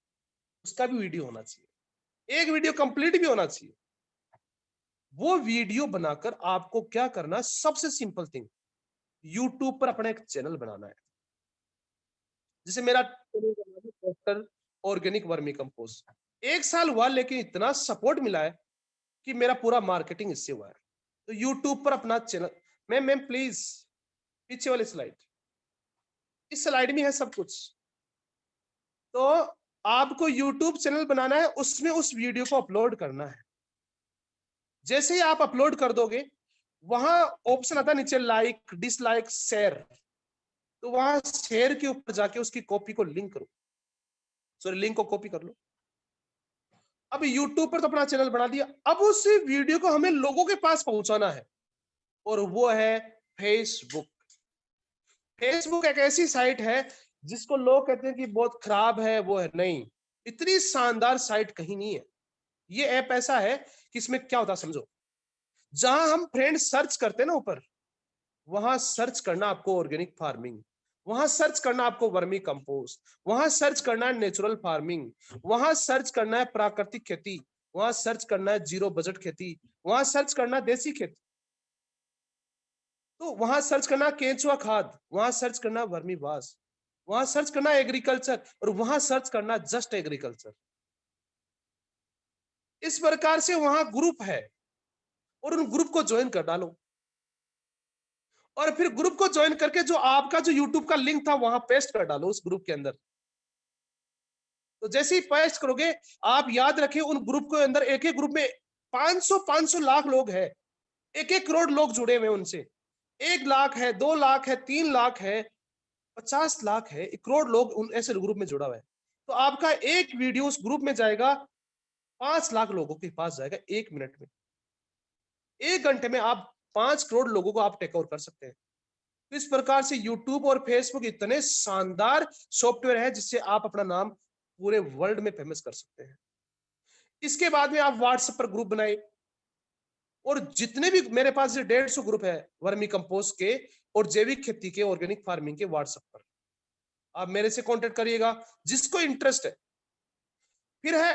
उसका भी वीडियो होना चाहिए, एक वीडियो कंप्लीट भी होना चाहिए। वो वीडियो बनाकर आपको क्या करना, सबसे सिंपल थिंग, यूट्यूब पर अपना एक चैनल बनाना है। जैसे मेरा डॉक्टर ऑर्गेनिक वर्मी कंपोस्ट, 1 साल हुआ लेकिन इतना सपोर्ट मिला है कि मेरा पूरा मार्केटिंग इससे हुआ है। तो यूट्यूब पर अपना चैनल, मैम प्लीज पीछे वाली स्लाइड, इस स्लाइड में है सब कुछ। तो आपको यूट्यूब चैनल बनाना है, उसमें उस वीडियो को अपलोड करना है। जैसे ही आप अपलोड कर दोगे, वहां ऑप्शन आता है नीचे लाइक, डिसलाइक, शेयर। तो वहां शेयर के ऊपर जाके उसकी कॉपी को लिंक करो, सॉरी लिंक को कॉपी कर लो। अब यूट्यूब पर तो अपना चैनल बना दिया, अब उस वीडियो को हमें लोगों के पास पहुंचाना है, और वो है फेसबुक। फेसबुक एक ऐसी साइट है जिसको लोग कहते हैं कि बहुत खराब है, वो है नहीं, इतनी शानदार साइट कहीं नहीं है। ये ऐप ऐसा है कि इसमें क्या होता है समझो, जहां हम फ्रेंड सर्च करते हैं ना ऊपर, वहां सर्च करना आपको ऑर्गेनिक फार्मिंग, वहां सर्च करना आपको वर्मी कंपोस्ट, वहां सर्च करना है नेचुरल फार्मिंग, वहां सर्च करना है प्राकृतिक खेती, वहां सर्च करना है जीरो बजट खेती, वहां सर्च करना है देसी खेती, तो वहां सर्च करना केंचुआ खाद, वहां सर्च करना वर्मी वास, वहां सर्च करना एग्रीकल्चर, और वहां सर्च करना जस्ट एग्रीकल्चर। इस प्रकार से वहां ग्रुप है, और उन ग्रुप को ज्वाइन कर डालो, और फिर ग्रुप को ज्वाइन करके जो आपका जो यूट्यूब का लिंक था वहां पेस्ट कर डालो उस ग्रुप के अंदर। तो जैसे ही पेस्ट करोगे, आप याद रखें उन ग्रुप के अंदर, एक एक ग्रुप में 500 लाख लोग हैं, 1 करोड़ लोग जुड़े हुए उनसे, 1 लाख है, 2 लाख है, 3 लाख है, 50 लाख है, 1 करोड़ लोग उन ऐसे ग्रुप में जुड़ा हुआ है। तो आपका एक वीडियो उस ग्रुप में जाएगा, 5 लाख लोगों के पास जाएगा 1 मिनट में। 1 घंटे में आप 5 करोड़ लोगों को आप टेक ओवर कर सकते हैं। तो इस प्रकार से यूट्यूब और फेसबुक इतने शानदार सॉफ्टवेयर है जिससे आप अपना नाम पूरे वर्ल्ड में फेमस कर सकते हैं। इसके बाद में आप व्हाट्सएप पर ग्रुप बनाए, और जितने भी मेरे पास 150 ग्रुप है वर्मी कंपोस्ट के और जैविक खेती के, ऑर्गेनिक फार्मिंग के, व्हाट्सएप पर आप मेरे से कांटेक्ट करिएगा जिसको इंटरेस्ट है। फिर है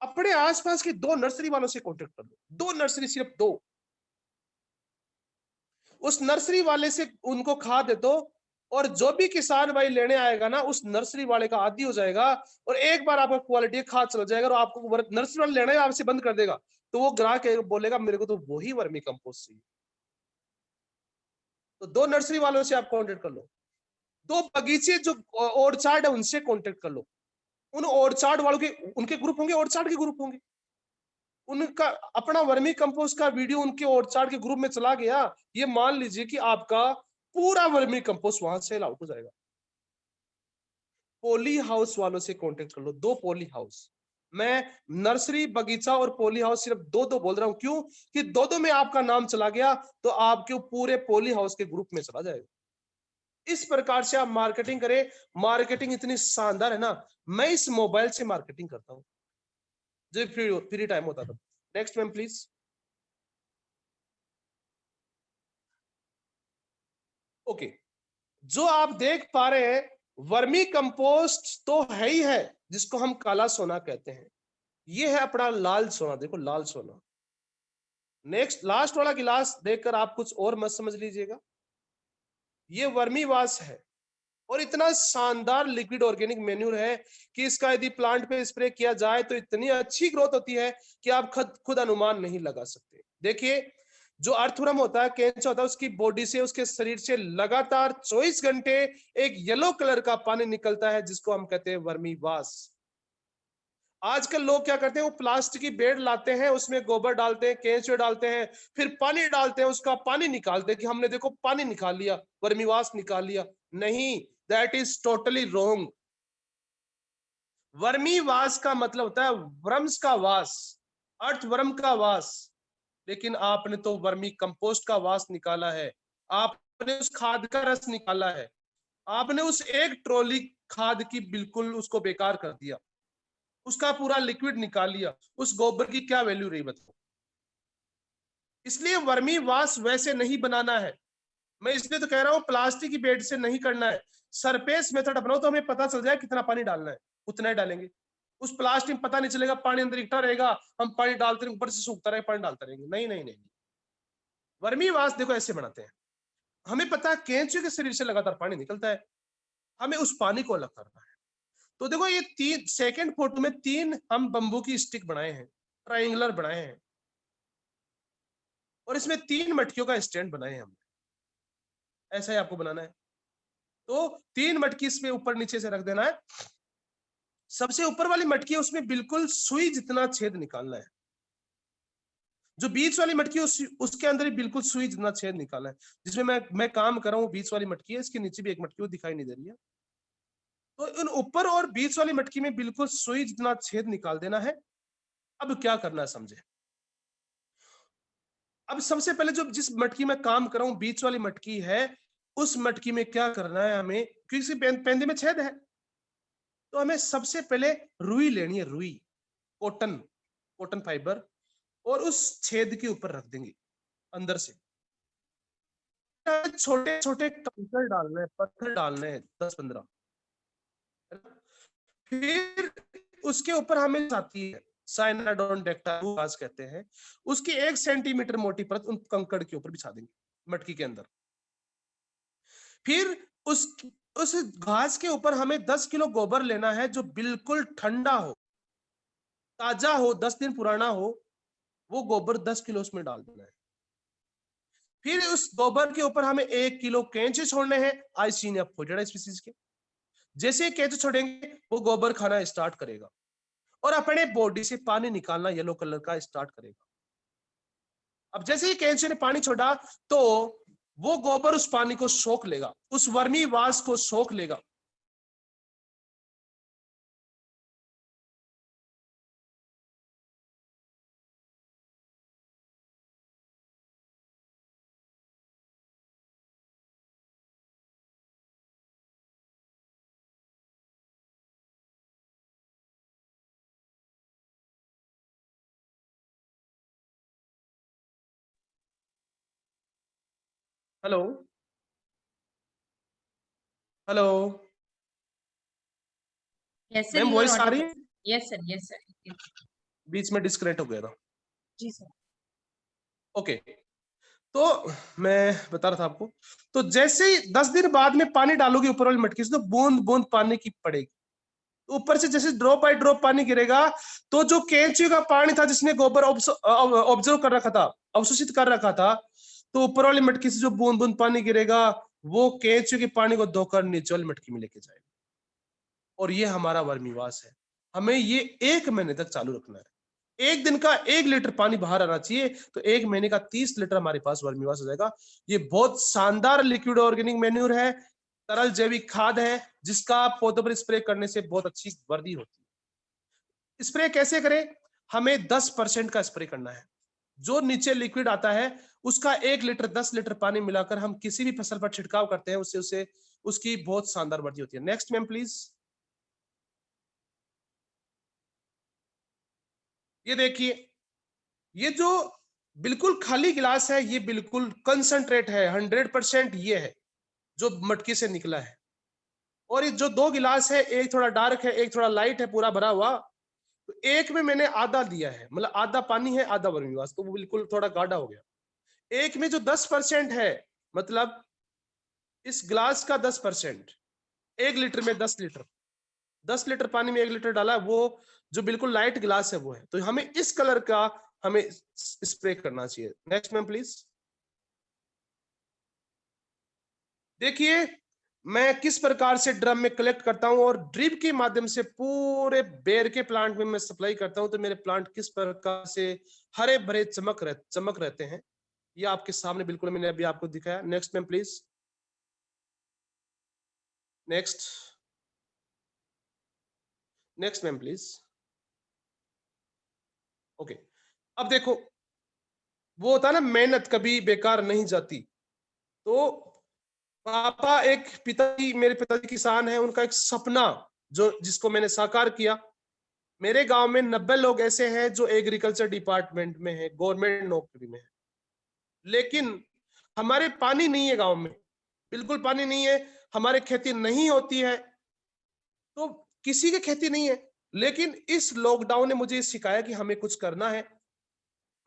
अपने आसपास के 2 नर्सरी वालों से कांटेक्ट कर लो, 2 नर्सरी, सिर्फ 2। उस नर्सरी वाले से उनको खाद दे दो, और जो भी किसान भाई लेने आएगा ना, उस नर्सरी वाले का आदी हो जाएगा, और एक बार आपका क्वालिटी खाद चल जाएगा, और आपको नर्सरी वाले लेना ही आपसे बंद कर देगा। तो वो ग्राहक बोलेगा मेरे को तो वही वर्मी कंपोस्ट चाहिए। तो 2 नर्सरी वालों से आप कांटेक्ट कर लो, 2 बगीचे जो ऑर्चार्ड है उनसे कांटेक्ट कर लो। उन ऑर्चार्ड वालों के उनके ग्रुप होंगे, ऑर्चार्ड के ग्रुप होंगे, उनका अपना वर्मी कंपोस्ट का वीडियो उनके ऑर्चार्ड के ग्रुप में चला गया, ये मान लीजिए कि आपका पूरा वर्मी कंपोस्ट वहां सेल आउट हो जाएगा। पॉली हाउस वालों से कांटेक्ट कर लो, 2 पॉली हाउस। मैं नर्सरी, बगीचा और पॉली हाउस सिर्फ 2 बोल रहा हूं, क्यों कि 2 में आपका नाम चला गया तो आपके पूरे पॉली हाउस के ग्रुप में चला जाएगा। इस प्रकार से आप मार्केटिंग करें। मार्केटिंग इतनी शानदार है ना, मैं इस मोबाइल से मार्केटिंग करता हूं जब फ्री टाइम होता था। Next ma'am please. ओके, जो आप देख पा रहे हैं, वर्मी कंपोस्ट तो है ही है जिसको हम काला सोना कहते हैं। ये है अपना लाल सोना, देखो लाल सोना। नेक्स्ट लास्ट वाला गिलास देखकर आप कुछ और मत समझ लीजिएगा, ये वर्मी वास है, और इतना शानदार लिक्विड ऑर्गेनिक मेन्यूर है कि इसका यदि प्लांट पे स्प्रे किया जाए तो इतनी अच्छी ग्रोथ होती है कि आप खुद अनुमान नहीं लगा सकते। देखिए, जो अर्थवर्म होता है, केंचुआ होता है, उसकी बॉडी से, उसके शरीर से लगातार 24 घंटे एक येलो कलर का पानी निकलता है जिसको हम कहते हैं वर्मी वास। आजकल लोग क्या करते हैं, वो प्लास्टिक की बेड लाते हैं, उसमें गोबर डालते हैं, केंचुए डालते हैं, फिर पानी डालते हैं, उसका पानी निकालते हैं कि हमने देखो पानी निकाल लिया, वर्मीवास निकाल लिया। नहीं, दैट इज टोटली रॉन्ग। वर्मीवास का मतलब होता है वर्म्स का वास, अर्थवर्म का वास। लेकिन आपने तो वर्मी कंपोस्ट का वास निकाला है, आपने उस खाद का रस निकाला है, आपने उस एक ट्रॉली खाद की बिल्कुल उसको बेकार कर दिया, उसका पूरा लिक्विड निकाल लिया। उस गोबर की क्या वैल्यू रही बताओ। इसलिए वर्मी वास वैसे नहीं बनाना है। मैं इसलिए तो कह रहा हूं प्लास्टिक की बेड से नहीं करना है। सरफेस मेथड अपनाओ तो हमें पता चल जाए कितना पानी डालना है, उतना ही डालेंगे। उस प्लास्टिक में पता नहीं चलेगा, पानी अंदर इकट्ठा रहेगा, हम पानी डालते रहेंगे, ऊपर से सूखता रहेगा, पानी डालते रहेंगे। नहीं नहीं नहीं, वर्मी वास्ट देखो ऐसे बनाते हैं। हमें पता है केंचुए के शरीर से लगातार पानी निकलता है, हमें उस पानी को अलग करना है। तो देखो ये तीन सेकंड फोटो में तीन हम बंबू की स्टिक बनाए हैं, ट्रायंगुलर बनाए हैं, और इसमें तीन मटकियों का स्टैंड बनाए हैं हमने। ऐसा ही आपको बनाना है। तो तीन मटकी इसमें ऊपर नीचे से रख देना है। सबसे ऊपर वाली मटकी है उसमें बिल्कुल सुई जितना छेद निकालना है। जो बीच वाली मटकी है उसके अंदर ही बिल्कुल सुई जितना छेद निकालना है। जिसमें मैं काम कर रहा हूँ बीच वाली मटकी है, इसके नीचे भी एक मटकी वो दिखाई नहीं दे रही है। तो इन ऊपर और बीच वाली मटकी में बिल्कुल सुई जितना छेद निकाल देना है। अब क्या करना है समझे। अब सबसे पहले जो जिस मटकी में काम कर रहा हूं बीच वाली मटकी है, उस मटकी में क्या करना है हमें, क्योंकि पेंदे में छेद है, तो हमें सबसे पहले रुई लेनी है, रुई कॉटन फाइबर, और उस छेद के ऊपर रख देंगे अंदर से। छोटे छोटे कंकड़ डालने हैं, पत्थर डालने हैं 10-15। फिर उसके ऊपर हमें आती है साइनाडोन डेक्टास कहते हैं, उसकी 1 सेंटीमीटर मोटी परत उन कंकड़ के ऊपर बिछा देंगे मटकी के अंदर। फिर उस घास के ऊपर हमें 10 किलो गोबर लेना है, जो बिल्कुल ठंडा हो, ताजा हो, 10 दिन पुराना हो, वो गोबर 10 किलो उसमें डाल देना है। फिर उस गोबर के ऊपर हमें 1 किलो केंचुए छोड़ने हैं, आइसिनिया फोइडेटा स्पीसीज के। जैसे ही केंचुए छोड़ेंगे वो गोबर खाना स्टार्ट करेगा और अपने बॉडी से पानी निकालना येलो कलर का स्टार्ट करेगा। अब जैसे ही केंचुए ने पानी छोड़ा तो वो गोबर उस पानी को सोख लेगा, उस वर्मी वास को सोख लेगा। Hello hello Yes, sir, ma'am, you are voice आ रही audible. है? Yes, sir. Yes, sir. बीच में डिस्कनेक्ट हो गया था। जी सर। ओके, तो मैं बता रहा था आपको। तो जैसे ही 10 दिन बाद में पानी डालोगे ऊपर वाली मटकी से, तो बूंद बूंद पानी की पड़ेगी। ऊपर से जैसे ड्रॉप बाय ड्रॉप पानी गिरेगा, तो जो केंचुए का पानी था जिसने गोबर ऑब्जर्व कर रखा था, अवशोषित कर रखा था, तो ऊपर वाली मटकी से जो बूंद बूंद पानी गिरेगा वो केंचुए के पानी को धोकर नीचे वाली मटकी में लेके जाएगा। और ये हमारा वर्मीवास है। हमें ये 1 महीने तक चालू रखना है। एक दिन का 1 लीटर पानी बाहर आना चाहिए, तो 1 महीने का 30 लीटर हमारे पास वर्मीवास हो जाएगा। ये बहुत शानदार लिक्विड ऑर्गेनिक मैन्यूर है, तरल जैविक खाद है, जिसका पौधों पर स्प्रे करने से बहुत अच्छी वृद्धि होती है। स्प्रे कैसे करें? हमें 10% का स्प्रे करना है। जो नीचे लिक्विड आता है उसका 1 लीटर 10 लीटर पानी मिलाकर हम किसी भी फसल पर छिड़काव करते हैं, उससे उसकी बहुत शानदार वृद्धि होती है। Next ma'am please. ये देखिए, ये जो बिल्कुल खाली गिलास है ये बिल्कुल कंसंट्रेट है, 100% ये है जो मटकी से निकला है। और ये जो 2 गिलास है, एक थोड़ा डार्क है एक थोड़ा लाइट है, पूरा भरा हुआ, तो एक में मैंने आधा दिया है, मतलब आधा पानी है आधा वर्मीवाश, तो वो बिल्कुल थोड़ा गाढ़ा हो गया। एक में जो 10% है, मतलब इस ग्लास का 10%, 1 लीटर में 10 लीटर पानी में 1 लीटर डाला, वो जो बिल्कुल लाइट ग्लास है वो है। तो हमें इस कलर का हमें स्प्रे करना चाहिए। Next ma'am please. देखिए मैं किस प्रकार से ड्रम में कलेक्ट करता हूं और ड्रिप के माध्यम से पूरे बेर के प्लांट में मैं सप्लाई करता हूं, तो मेरे प्लांट किस प्रकार से हरे भरे चमक रहते हैं, ये आपके सामने बिल्कुल मैंने अभी आपको दिखाया। Next ma'am please. Next next ma'am please. Okay, अब देखो, वो होता है ना, मेहनत कभी बेकार नहीं जाती। तो पापा एक पिताजी, मेरे पिताजी किसान हैं, उनका एक सपना जो जिसको मैंने साकार किया। मेरे गांव में 90 लोग ऐसे हैं जो एग्रीकल्चर डिपार्टमेंट में है, गवर्नमेंट नौकरी में है, लेकिन हमारे पानी नहीं है गांव में। बिल्कुल पानी नहीं है, हमारे खेती नहीं होती है, तो किसी की खेती नहीं है। लेकिन इस लॉकडाउन ने मुझे सिखाया कि हमें कुछ करना है।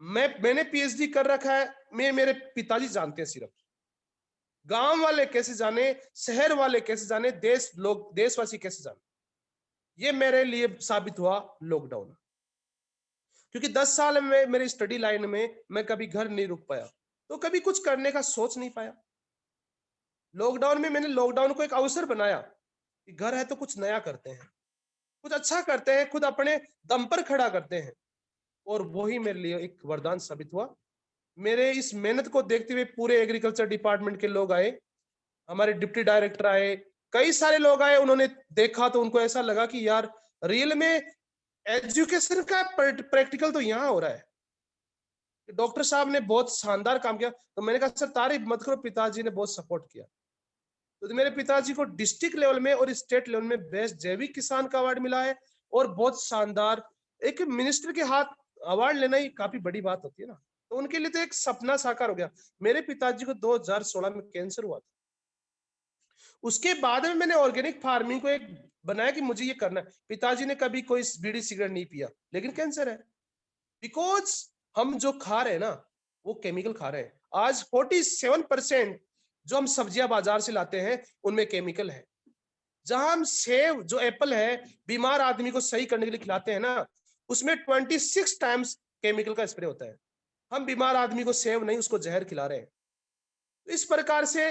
मैंने पीएचडी कर रखा है, मेरे पिताजी जानते हैं सिर्फ। गांव वाले कैसे जाने, शहर वाले कैसे जाने, देशवासी कैसे जाने, ये मेरे लिए साबित हुआ लॉकडाउन। क्योंकि 10 साल में मेरी स्टडी लाइन में मैं कभी घर नहीं रुक पाया, तो कभी कुछ करने का सोच नहीं पाया। लॉकडाउन में मैंने लॉकडाउन को एक अवसर बनाया कि घर है तो कुछ नया करते हैं, कुछ अच्छा करते हैं, खुद अपने दम पर खड़ा करते हैं। और वही मेरे लिए एक वरदान साबित हुआ। मेरे इस मेहनत को देखते हुए पूरे एग्रीकल्चर डिपार्टमेंट के लोग आए, हमारे डिप्टी डायरेक्टर आए, कई सारे लोग आए। उन्होंने देखा तो उनको ऐसा लगा कि यार रियल में एजुकेशन का प्रैक्टिकल तो यहाँ हो रहा है। डॉक्टर साहब ने बहुत शानदार काम किया। तो मैंने कहा सर तारीफ मत करो, पिताजी ने बहुत सपोर्ट किया। तो मेरे पिताजी को डिस्ट्रिक्ट लेवल में और स्टेट लेवल में बेस्ट जैविक किसान का अवार्ड मिला है। और बहुत शानदार, एक मिनिस्टर के हाथ अवार्ड लेना ही काफी बड़ी बात होती है ना। तो उनके लिए तो एक सपना साकार हो गया। मेरे पिताजी को 2016 में कैंसर हुआ था। उसके बाद में मैंने ऑर्गेनिक फार्मिंग को एक बनाया कि मुझे ये करना है। पिताजी ने कभी कोई बीड़ी सिगरेट नहीं पिया, लेकिन कैंसर है। बिकॉज हम जो खा रहे हैं ना, वो केमिकल खा रहे हैं। आज 47% जो हम सब्जियां बाजार से लाते हैं उनमें केमिकल है। जहां हम सेव, जो एप्पल है, बीमार आदमी को सही करने के लिए खिलाते हैं ना, उसमें 26 टाइम्स केमिकल का स्प्रे होता है। हम बीमार आदमी को सेव नहीं, उसको जहर खिला रहे हैं। इस प्रकार से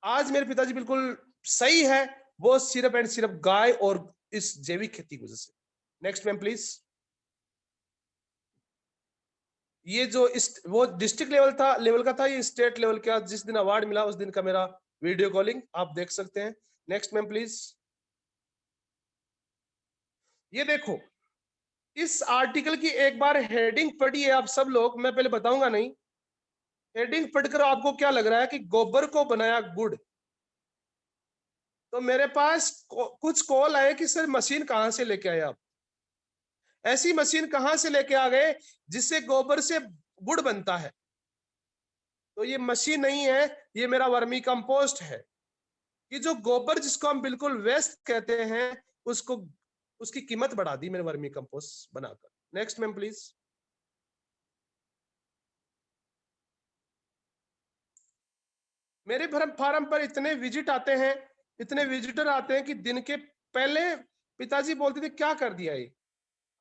आज मेरे पिताजी बिल्कुल सही है, वो सिर्फ एंड सिर्फ गाय और इस जैविक खेती की वजह से। Next ma'am please. ये जो वो डिस्ट्रिक्ट लेवल का था, ये स्टेट लेवल का जिस दिन अवार्ड मिला उस दिन का मेरा वीडियो कॉलिंग आप देख सकते हैं। Next ma'am please. ये देखो, इस आर्टिकल की एक बार हेडिंग पढ़िए आप सब लोग, मैं पहले बताऊंगा नहीं। हेडिंग पढ़कर आपको क्या लग रहा है कि गोबर को बनाया गुड़। तो मेरे पास कुछ कॉल आए कि सर मशीन कहां से लेके आए आप, ऐसी मशीन कहां से लेके आ गए जिससे गोबर से गुड़ बनता है। तो ये मशीन नहीं है, ये मेरा वर्मी कंपोस्ट है। कि जो गोबर जिसको हम बिल्कुल वेस्ट कहते हैं, उसको उसकी कीमत बढ़ा दी मेरे वर्मी कंपोस्ट बनाकर। Next ma'am please. मेरे फार्म पर इतने विजिट आते हैं, इतने विजिटर आते हैं कि दिन के पहले पिताजी बोलते थे क्या कर दिया ये।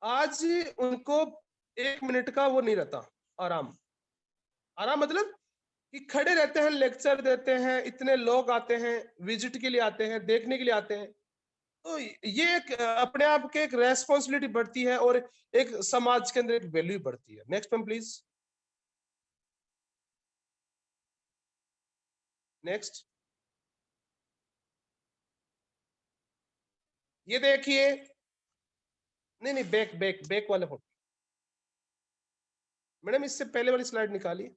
आज उनको 1 मिनट का वो नहीं रहता आराम। आराम मतलब कि खड़े रहते हैं, लेक्चर देते हैं, इतने लोग आते हैं, विजिट के लिए आते हैं, देखने के लिए आते हैं। तो ये एक अपने आप के एक रेस्पॉन्सिबिलिटी बढ़ती है और एक समाज के अंदर एक वैल्यू बढ़ती है। Next ma'am please. नेक्स्ट। ये देखिए, नहीं नहीं, बैक बैक बैक वाले फोटो मैडम, इससे पहले वाली स्लाइड निकालिए।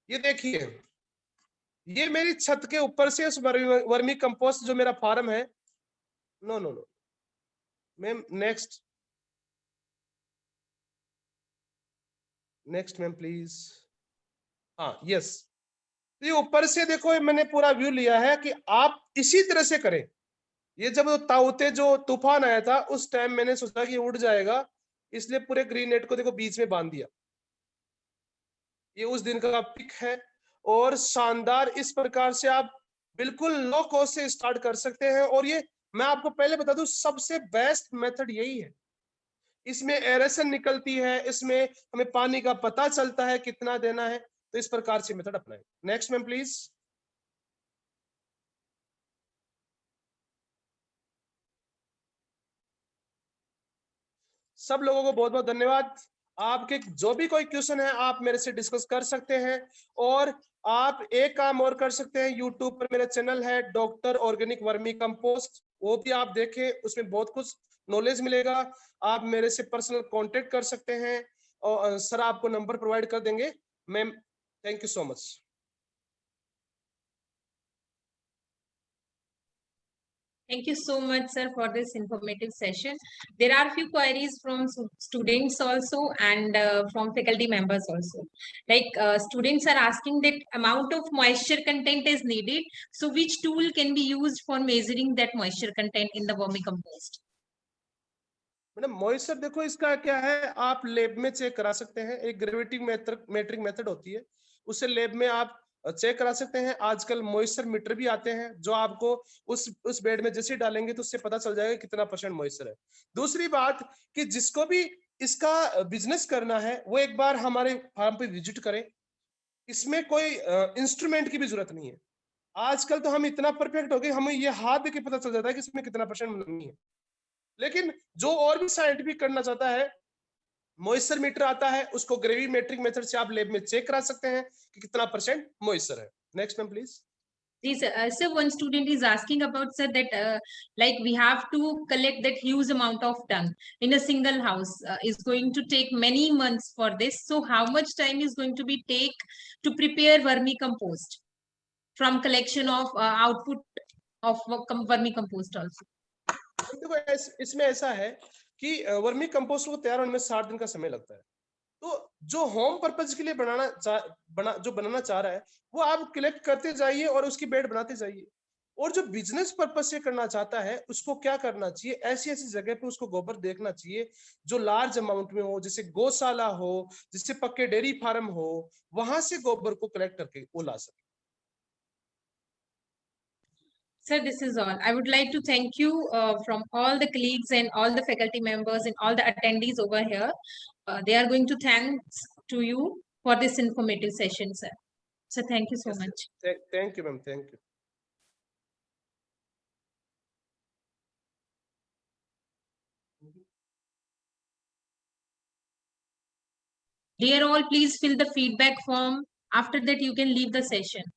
ये देखिए, ये मेरी छत के ऊपर से उस वर्मी कंपोस्ट जो मेरा फार्म है। No no no ma'am, next. Next ma'am please. हाँ यस। ये ऊपर से देखो, ये मैंने पूरा व्यू लिया है कि आप इसी तरह से करें। ये जब ताउते जो तूफान आया था उस टाइम मैंने सोचा कि उड़ जाएगा, इसलिए पूरे ग्रीन नेट को देखो बीच में बांध दिया। ये उस दिन का पिक है। और शानदार, इस प्रकार से आप बिल्कुल लो कॉस्ट से स्टार्ट कर सकते हैं। और ये मैं आपको पहले बता दूं, सबसे बेस्ट मेथड यही है। इसमें एरेशन निकलती है, इसमें हमें पानी का पता चलता है कितना देना है। तो इस प्रकार से मेथड अपनाएं। Next ma'am please. सब लोगों को बहुत बहुत धन्यवाद। आपके जो भी कोई क्वेश्चन है आप मेरे से डिस्कस कर सकते हैं। और आप एक काम और कर सकते हैं, यूट्यूब पर मेरा चैनल है डॉक्टर ऑर्गेनिक वर्मी कंपोस्ट, वो भी आप देखें, उसमें बहुत कुछ नॉलेज मिलेगा। आप मेरे से पर्सनल कांटेक्ट कर सकते हैं और सर आपको नंबर प्रोवाइड कर देंगे। Ma'am thank you so much. Thank you so much, sir, for this informative session. There are few queries from students also and from faculty members also. Like students are asking that amount of moisture content is needed. So which tool can be used for measuring that moisture content in the vermicompost? Madam moisture देखो इसका क्या है, आप lab में check करा सकते हैं। एक ग्रेविटी मेट्रिक मेथड होती है, उससे लैब में आप चेक करा सकते हैं। आजकल मॉइस्चर मीटर भी आते हैं जो आपको उस बेड में जैसे डालेंगे तो उससे पता चल जाएगा कितना % मॉइस्चर है। दूसरी बात कि जिसको भी इसका बिजनेस करना है वो एक बार हमारे फार्म पे विजिट करें। इसमें कोई इंस्ट्रूमेंट की भी जरूरत नहीं है। आजकल तो हम इतना परफेक्ट हो गए, हमें ये हाथ देके पता चल जाता है कि इसमें कितना % नमी है। लेकिन जो और भी साइंटिफिक करना चाहता है, मॉइस्चर मीटर आता है, उसको ग्रेविमेट्रिक मेथड से आप लैब में चेक करा सकते हैं कि कितना % मॉइस्चर है। Next ma'am please. This, so one student is asking about, sir, that like we have to collect that huge amount of dung in a single house is going to take many months for this. So how much time is going to be take to prepare vermicompost from collection of output of vermicompost also? देखो इसमें ऐसा है कि vermi compost को तैयार होने में 60 दिन का समय लगता है। तो जो होम पर्पज के लिए बनाना चाह रहा है वो आप कलेक्ट करते जाइए और उसकी बेड बनाते जाइए। और जो बिजनेस पर्पज से करना चाहता है उसको क्या करना चाहिए, ऐसी ऐसी जगह पे उसको गोबर देखना चाहिए जो लार्ज अमाउंट में हो, जैसे गौशाला हो, जिससे पक्के डेयरी फार्म हो, वहां से गोबर को कलेक्ट करके वो ला सके। Sir, this is all. I would like to thank you from all the colleagues and all the faculty members and all the attendees over here. They are going to thanks to you for this informative session, sir. So thank you so much. Thank you, ma'am. Thank you. Dear all, please fill the feedback form. After that, you can leave the session.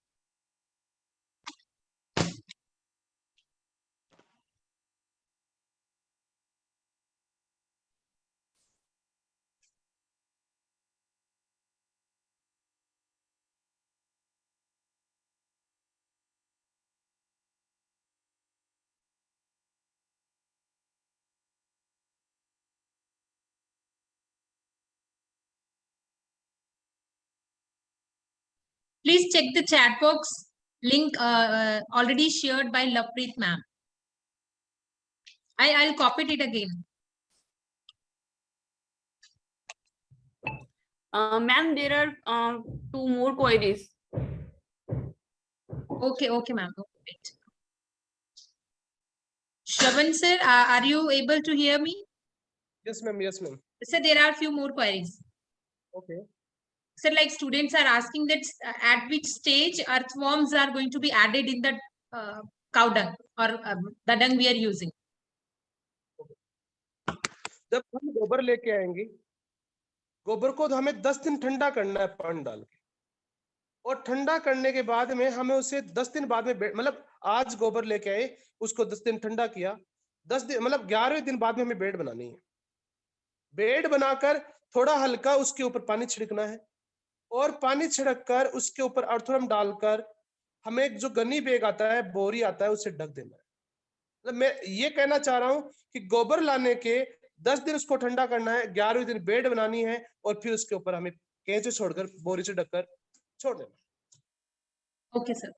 Please check the chat box link already shared by Lovepreet ma'am. I'll copy it again. Ma'am, there are 2 more queries. Okay, ma'am. Okay. Shravan sir, are you able to hear me? Yes, ma'am. Yes, ma'am. Sir, there are few more queries. Okay. Sir, like students are asking that at which stage earthworms are going to be added in the cow dung or the dung we are using. जब हम गोबर लेके आएंगे, गोबर को तो हमें 10 दिन ठंडा करना है पानी डाल के, और ठंडा करने के बाद में हमें उसे 10 दिन बाद में मतलब आज गोबर लेके आए, उसको 10 दिन ठंडा किया, 10 दिन मतलब 11वें दिन बाद में हमें बेड बनानी है। बेड बनाकर थोड़ा हल्का उसके ऊपर पानी छिड़कना है और पानी छिड़क कर उसके ऊपर अर्थवर्म डालकर हमें जो गन्नी बैग आता है, बोरी आता है, उसे ढक देना है। मतलब मैं ये कहना चाह रहा हूँ कि गोबर लाने के 10 दिन उसको ठंडा करना है, 11वें दिन बेड बनानी है और फिर उसके ऊपर हमें केंचे छोड़कर बोरी से ढककर छोड़ देना। Okay, sir.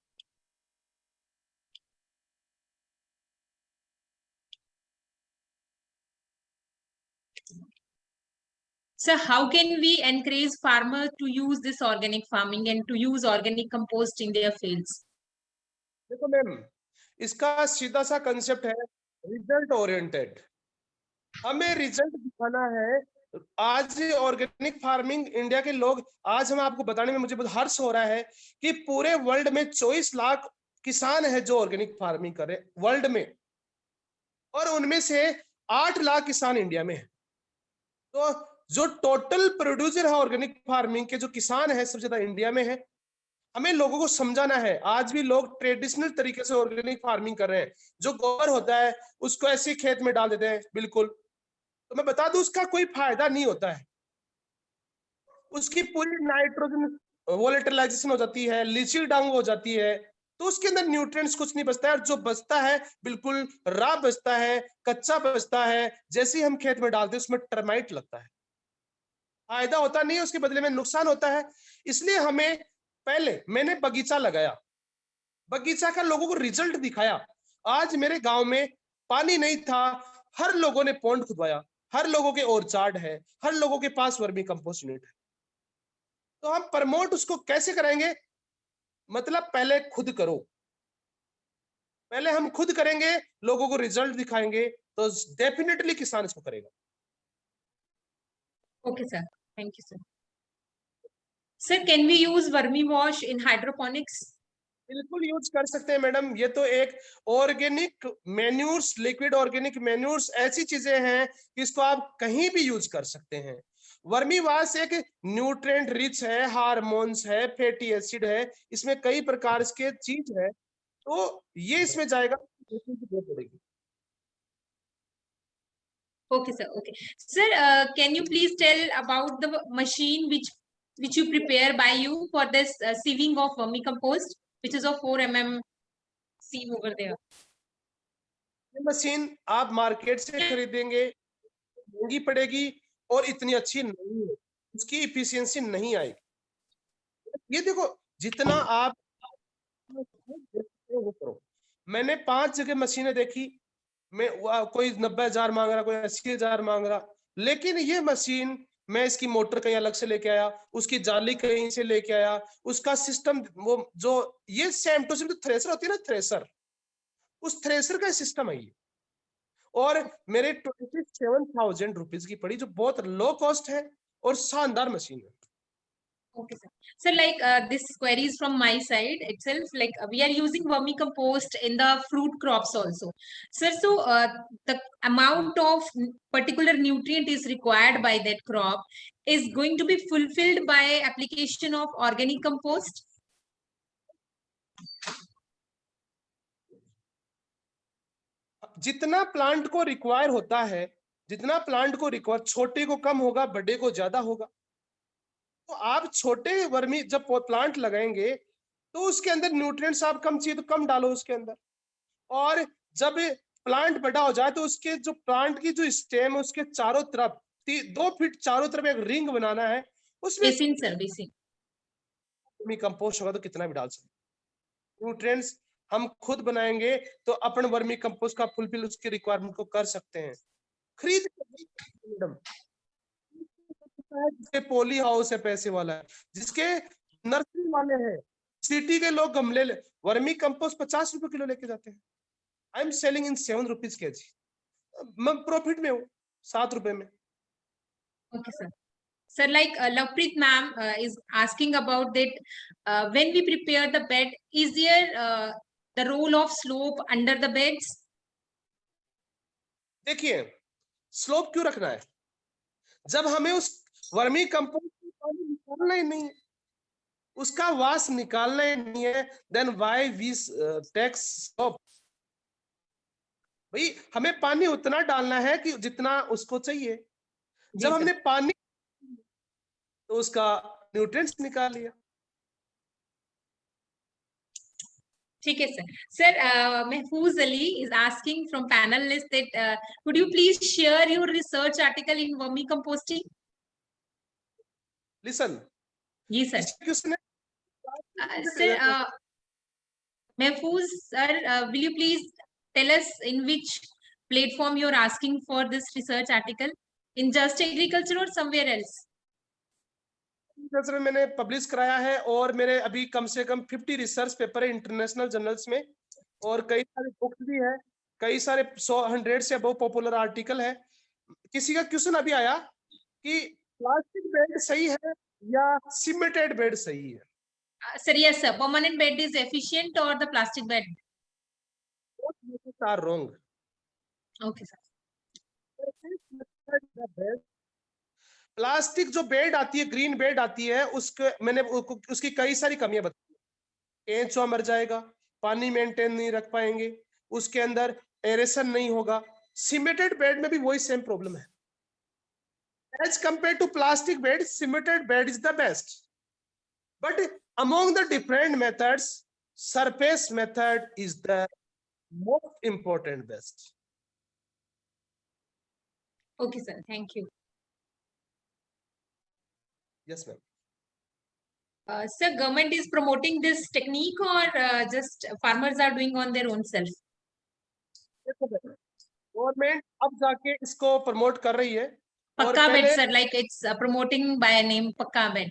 So how can we encourage farmers to use this organic farming and to use organic compost in their fields? देखो मैम, इसका सीधा सा कंसेप्ट है रिजल्ट ओरिएंटेड। हमें रिजल्ट दिखाना है। आज ऑर्गेनिक फार्मिंग इंडिया के लोग, आज हम आपको बताने में मुझे बहुत हर्ष हो रहा है कि पूरे वर्ल्ड में 24 लाख किसान है जो ऑर्गेनिक फार्मिंग कर रहे हैं वर्ल्ड में, और उनमें से 8 लाख किसान इंडिया में है। तो जो टोटल प्रोड्यूसर है ऑर्गेनिक फार्मिंग के, जो किसान है, सबसे ज्यादा इंडिया में है। हमें लोगों को समझाना है। आज भी लोग ट्रेडिशनल तरीके से ऑर्गेनिक फार्मिंग कर रहे हैं, जो गोबर होता है उसको ऐसे खेत में डाल देते हैं बिल्कुल। तो मैं बता दूं उसका कोई फायदा नहीं होता है, उसकी पूरी नाइट्रोजन वोलेटिलाइजेशन हो जाती है, लीचिंग डाउन हो जाती है, तो उसके अंदर न्यूट्रिएंट्स कुछ नहीं बचता है, और जो बचता है बिल्कुल रॉ बचता है, कच्चा बचता है। जैसे ही हम खेत में डालते हैं उसमें टर्माइट लगता है, फायदा होता नहीं है, उसके बदले में नुकसान होता है। इसलिए हमें पहले मैंने बगीचा लगाया, बगीचा का लोगों को रिजल्ट दिखाया। आज मेरे गांव में पानी नहीं था, हर लोगों ने पॉन्ड खुदवाया, हर लोगों के ऑर्चार्ड है, हर लोगों के पास वर्मी कंपोस्ट यूनिट है। तो हम प्रमोट उसको कैसे करेंगे? मतलब पहले खुद करो, पहले हम खुद करेंगे, लोगों को रिजल्ट दिखाएंगे, तो डेफिनेटली किसान इसको करेगा। Okay, sir. Thank you, sir. Sir, can we use vermi wash in hydroponics? बिल्कुल यूज कर सकते हैं मैडम। ये तो एक organic manures, liquid organic manures ऐसी चीजें हैं कि इसको आप कहीं भी यूज कर सकते हैं। वर्मी वाश एक न्यूट्रिएंट रिच है, हार्मोन्स है, फैटी एसिड है, इसमें कई प्रकार के चीज है, तो ये इसमें जाएगा, पड़ेगी। Okay, sir. Okay. Sir, can you please tell about the machine which you prepare by you for this sieving of vermicompost, which is of 4 mm sieve over there? ये मशीन आप मार्केट से खरीदेंगे, महंगी पड़ेगी और इतनी अच्छी नहीं है, उसकी इफिशियंसी नहीं आएगी। ये देखो, जितना आप वो करो। मैंने 5 जगह मशीनें देखी, मैं कोई 90,000 मांग रहा, कोई 80,000 मांग रहा, लेकिन ये मशीन मैं इसकी मोटर कहीं अलग से लेके आया, उसकी जाली कहीं से लेके आया, उसका सिस्टम वो जो ये सेम टू सेम जो थ्रेसर होती है ना, थ्रेसर, उस थ्रेसर का सिस्टम है ये। और मेरे 27,000 रुपीज की पड़ी, जो बहुत लो कॉस्ट है और शानदार मशीन है। Okay, sir. So, like this query is from my side itself. Like we are using vermicompost in the fruit crops also, sir. So, the amount of particular nutrient is required by that crop is going to be fulfilled by application of organic compost. जितना plant को require होता है, जितना plant को require, छोटे को कम होगा, बड़े को ज्यादा होगा। तो आप छोटे वर्मी जब प्लांट लगाएंगे तो उसके अंदर न्यूट्रिएंट्स आप कम चाहिए तो कम डालो उसके अंदर, और जब प्लांट बड़ा हो जाए तो उसके जो प्लांट की जो स्टेम है उसके चारों तरफ 2 फीट चारों तरफ एक रिंग बनाना है, उसमें Basin, sir, basin. Vermi compost होगा तो कितना भी डाल सकते। न्यूट्रिएंट्स हम खुद बनाएंगे तो अपन वर्मी कंपोस्ट का फुलफिल उसकी रिक्वायरमेंट को कर सकते हैं। खरीद मैडम, जिसके पॉली हाउस है पैसे वाला है, जिसके नर्सरी वाले हैं, सिटी के लोग गमले वर्मी कंपोस्ट 50 रुपए किलो लेके जाते हैं। I am selling in 7 rupees KG, मैं प्रॉफिट में हूँ 7 रुपए में। Okay, sir. Sir, like Lovepreet ma'am is asking about that when we prepare the bed, is there the role of slope under the beds? देखिए, slope क्यों रखना है जब हमें उस वर्मी कंपोस्ट पानी निकालना ही नहीं है, उसका वास निकालना ही नहीं है, then why we take slope? भाई हमें पानी उतना डालना है कि जितना उसको चाहिए। जब हमने पानी तो उसका न्यूट्रिएंट्स निकाल लिया। ठीक है सर। सर महफूज Ali is asking from panelist that could you please share your research article in vermi composting? Listen ji sir. किसने sir Mahfooz sir, will you please tell us in which platform you are asking for this research article, in Just Agriculture or somewhere else? में मैंने publish कराया है, और मेरे अभी कम से कम 50 research paper है इंटरनेशनल जर्नल्स में, और कई सारे बुक्स भी है, कई सारे 100 से अबव पॉपुलर आर्टिकल है। किसी का क्वेश्चन अभी आया कि प्लास्टिक बेड सही है या सीमेंटेड बेड सही है? Sir, yes sir, permanent bed is efficient or the plastic bed? Both are wrong. Okay sir. Plastic जो बेड आती है, ग्रीन बेड आती है, उसके मैंने उसकी कई सारी कमियां बताई। केंचुआ मर जाएगा, पानी मेंटेन नहीं रख पाएंगे, उसके अंदर एरेशन नहीं होगा। सीमेंटेड बेड में भी वही सेम प्रॉब्लम है। As compare to plastic bed, cemented bed is the best, but among the different methods surface method is the most important best. Okay, sir. Thank you. Yes, ma'am. Sir, government is promoting this technique or just farmers are doing on their own self? Government अब जाके इसको promote कर रही है और Pakka bed, पहले sir, like it's promoting by a name Pakka bed.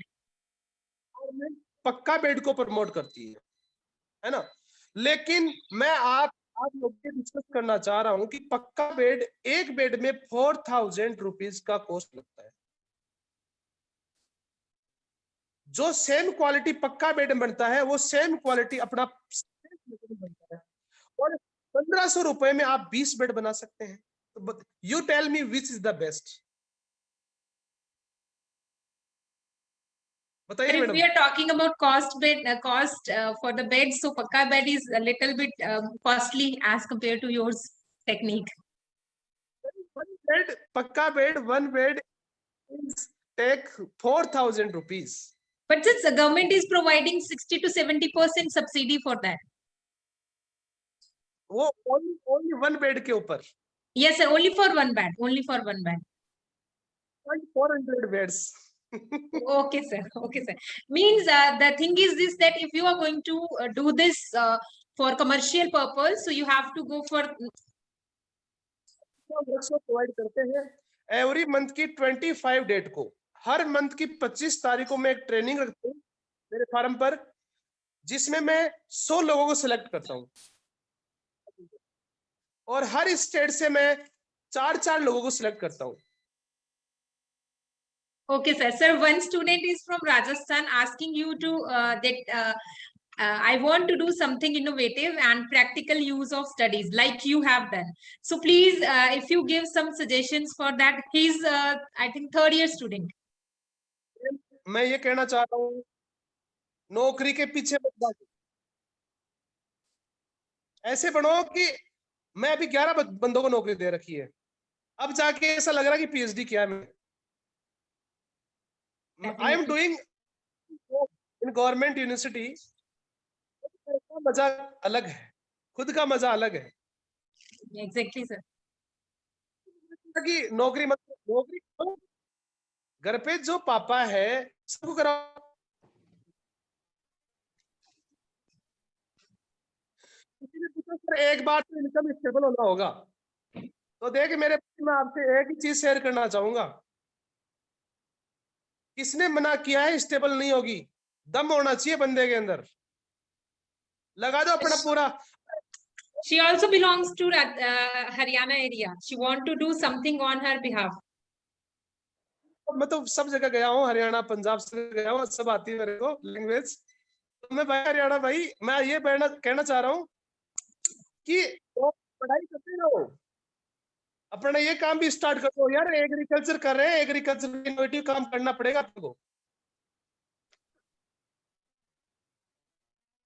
Government पक्का bed को प्रमोट करती है ना, लेकिन मैं आप लोग से डिस्कस करना चाह रहा हूं कि पक्का बेड, एक बेड में 4000 रुपीज का कॉस्ट लगता है। जो सेम क्वालिटी पक्का बेड बनता है वो सेम क्वालिटी अपना बनता है और 1500 रुपए में आप 20 बेड बना सकते हैं। तो you tell me which is the best, बताइए If madam. we are talking about cost for the bed, so Pakka bed is a little bit costly as compared to yours technique. One bed, पक्का bed, one bed is take 4000 rupees. But since the government is providing 60 to 70% subsidy for that. वो only one bed के ऊपर। Yes, sir. Only for one bed. Only for one bed. 400 beds. Okay, sir. Okay, sir. Means the thing is this, that if you are going to do this for commercial purpose, so you have to go for. Provide करते हैं every month की 25 date को, हर month की 25 तारीख को मैं एक training रखता हूँ मेरे फार्म पर, जिसमें मैं 100 लोगों को सिलेक्ट करता हूँ और हर स्टेट से मैं 4 लोगों को सिलेक्ट करता हूँ। Okay, sir. Sir, one student is from Rajasthan asking you to I want to do something innovative and practical use of studies like you have done. So please, if you give some suggestions for that, he's I think third year student. मैं ये कहना चाहता हूँ, नौकरी के पीछे मत भागो, ऐसे बनो कि मैं अभी 11 बंदों को नौकरी दे रखी है, अब जाके ऐसा लग रहा है कि पीएचडी किया मैं। I am doing in government university, मजा अलग है, खुद का मजा अलग है। Exactly, sir. कि नौकरी मत, नौकरी घर पे जो पापा है सबको कराओ। किसी ने पूछा सर एक बार तो इनकम स्टेबल होना होगा, तो देख मेरे, मैं आपसे एक ही चीज शेयर करना चाहूंगा, किसने मना किया है स्टेबल नहीं होगी? दम होना चाहिए बंदे के अंदर, लगा दो अपना पूरा। She also belongs to Haryana area. She want to do something on her behalf. मैं तो सब जगह गया हूँ, हरियाणा पंजाब से गया हूँ, सब आती है मेरे को लैंग्वेज। तो मैं भाई हरियाणा भाई, मैं ये कहना चाह रहा हूँ कि तो पढ़ाई करते रहो, अपना ये काम भी स्टार्ट करो यार। एग्रीकल्चर कर रहे हैं, एग्रीकल्चर इनोवेटिव काम करना पड़ेगा आपको।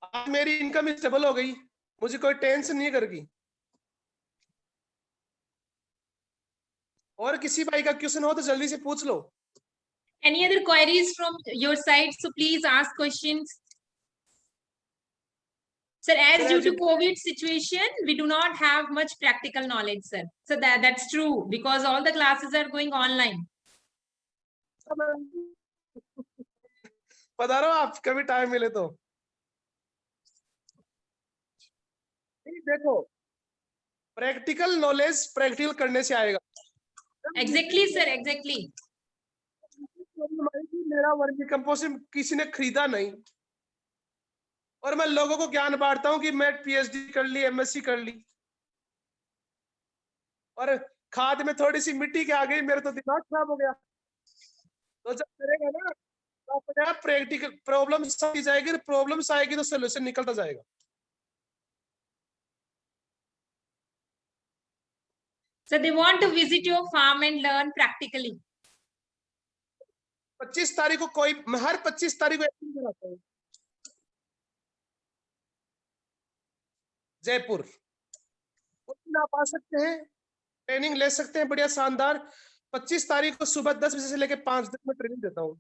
आज मेरी इनकम स्टेबल हो गई, मुझे कोई टेंशन नहीं करेगी। और किसी भाई का क्वेश्चन हो तो जल्दी से पूछ लो। Any other queries from your side? So please ask questions. Sir, as due to COVID situation, we do not have much practical knowledge, sir. So that's true because all the classes are going online. पधारो आप कभी time मिले तो। देखो, practical knowledge practical करने से आएगा। Exactly, sir. Exactly. मेरा वर्मी कंपोस्ट किसी ने खरीदा नहीं और मैं लोगों को ज्ञान बांटता हूं कि मैं पीएचडी कर ली, एमएससी कर ली, और खाद में थोड़ी सी मिट्टी के आ गई, मेरा तो दिमाग खराब हो गया। तो जब करेगा ना तो अपने आप प्रैक्टिकल प्रॉब्लम्स आती जाएगी, प्रॉब्लम्स आएगी तो सोल्यूशन निकलता जाएगा। So they want to visit your farm and learn practically. 25 तारीख को कोई, मैं हर 25 तारीख को एक्टिंग कराता हूँ जयपुर, आप आ सकते हैं, ट्रेनिंग ले सकते हैं, बढ़िया शानदार। 25 तारीख को सुबह 10 बजे से लेकर 5 तक मैं ट्रेनिंग देता हूँ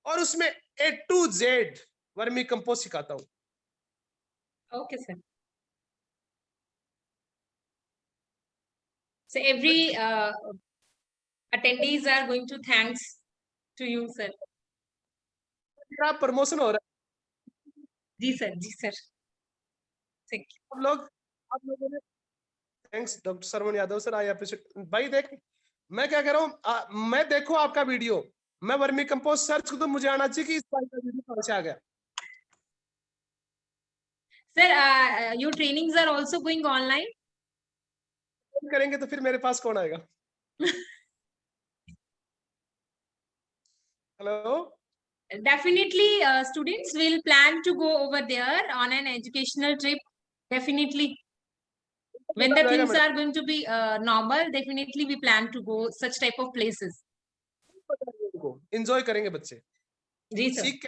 और उसमें A to Z vermi compost सिखाता हूँ। Okay, sir. So every attendees are going to thanks to you, sir. मेरा प्रमोशन हो रहा है। जी sir, ji sir. Thank you. आप लोगों ने thanks doctor Saravan Yadav sir, I appreciate. भाई देख, मैं क्या कह रहा हूँ, मैं देखो आपका वीडियो, मैं वर्मी कंपोस्ट सर्च कर, तो मुझे आना चाहिए कि इस बार का वीडियो कहाँ से आ गया। Sir, your trainings are also going online. करेंगे तो फिर मेरे पास कौन आएगा? Hello, Definitely, students will plan to go over there on an educational trip. Definitely, when the things are going to be normal, definitely we plan to go such type of places. Enjoy करेंगे बच्चे, जी sir. सीख के।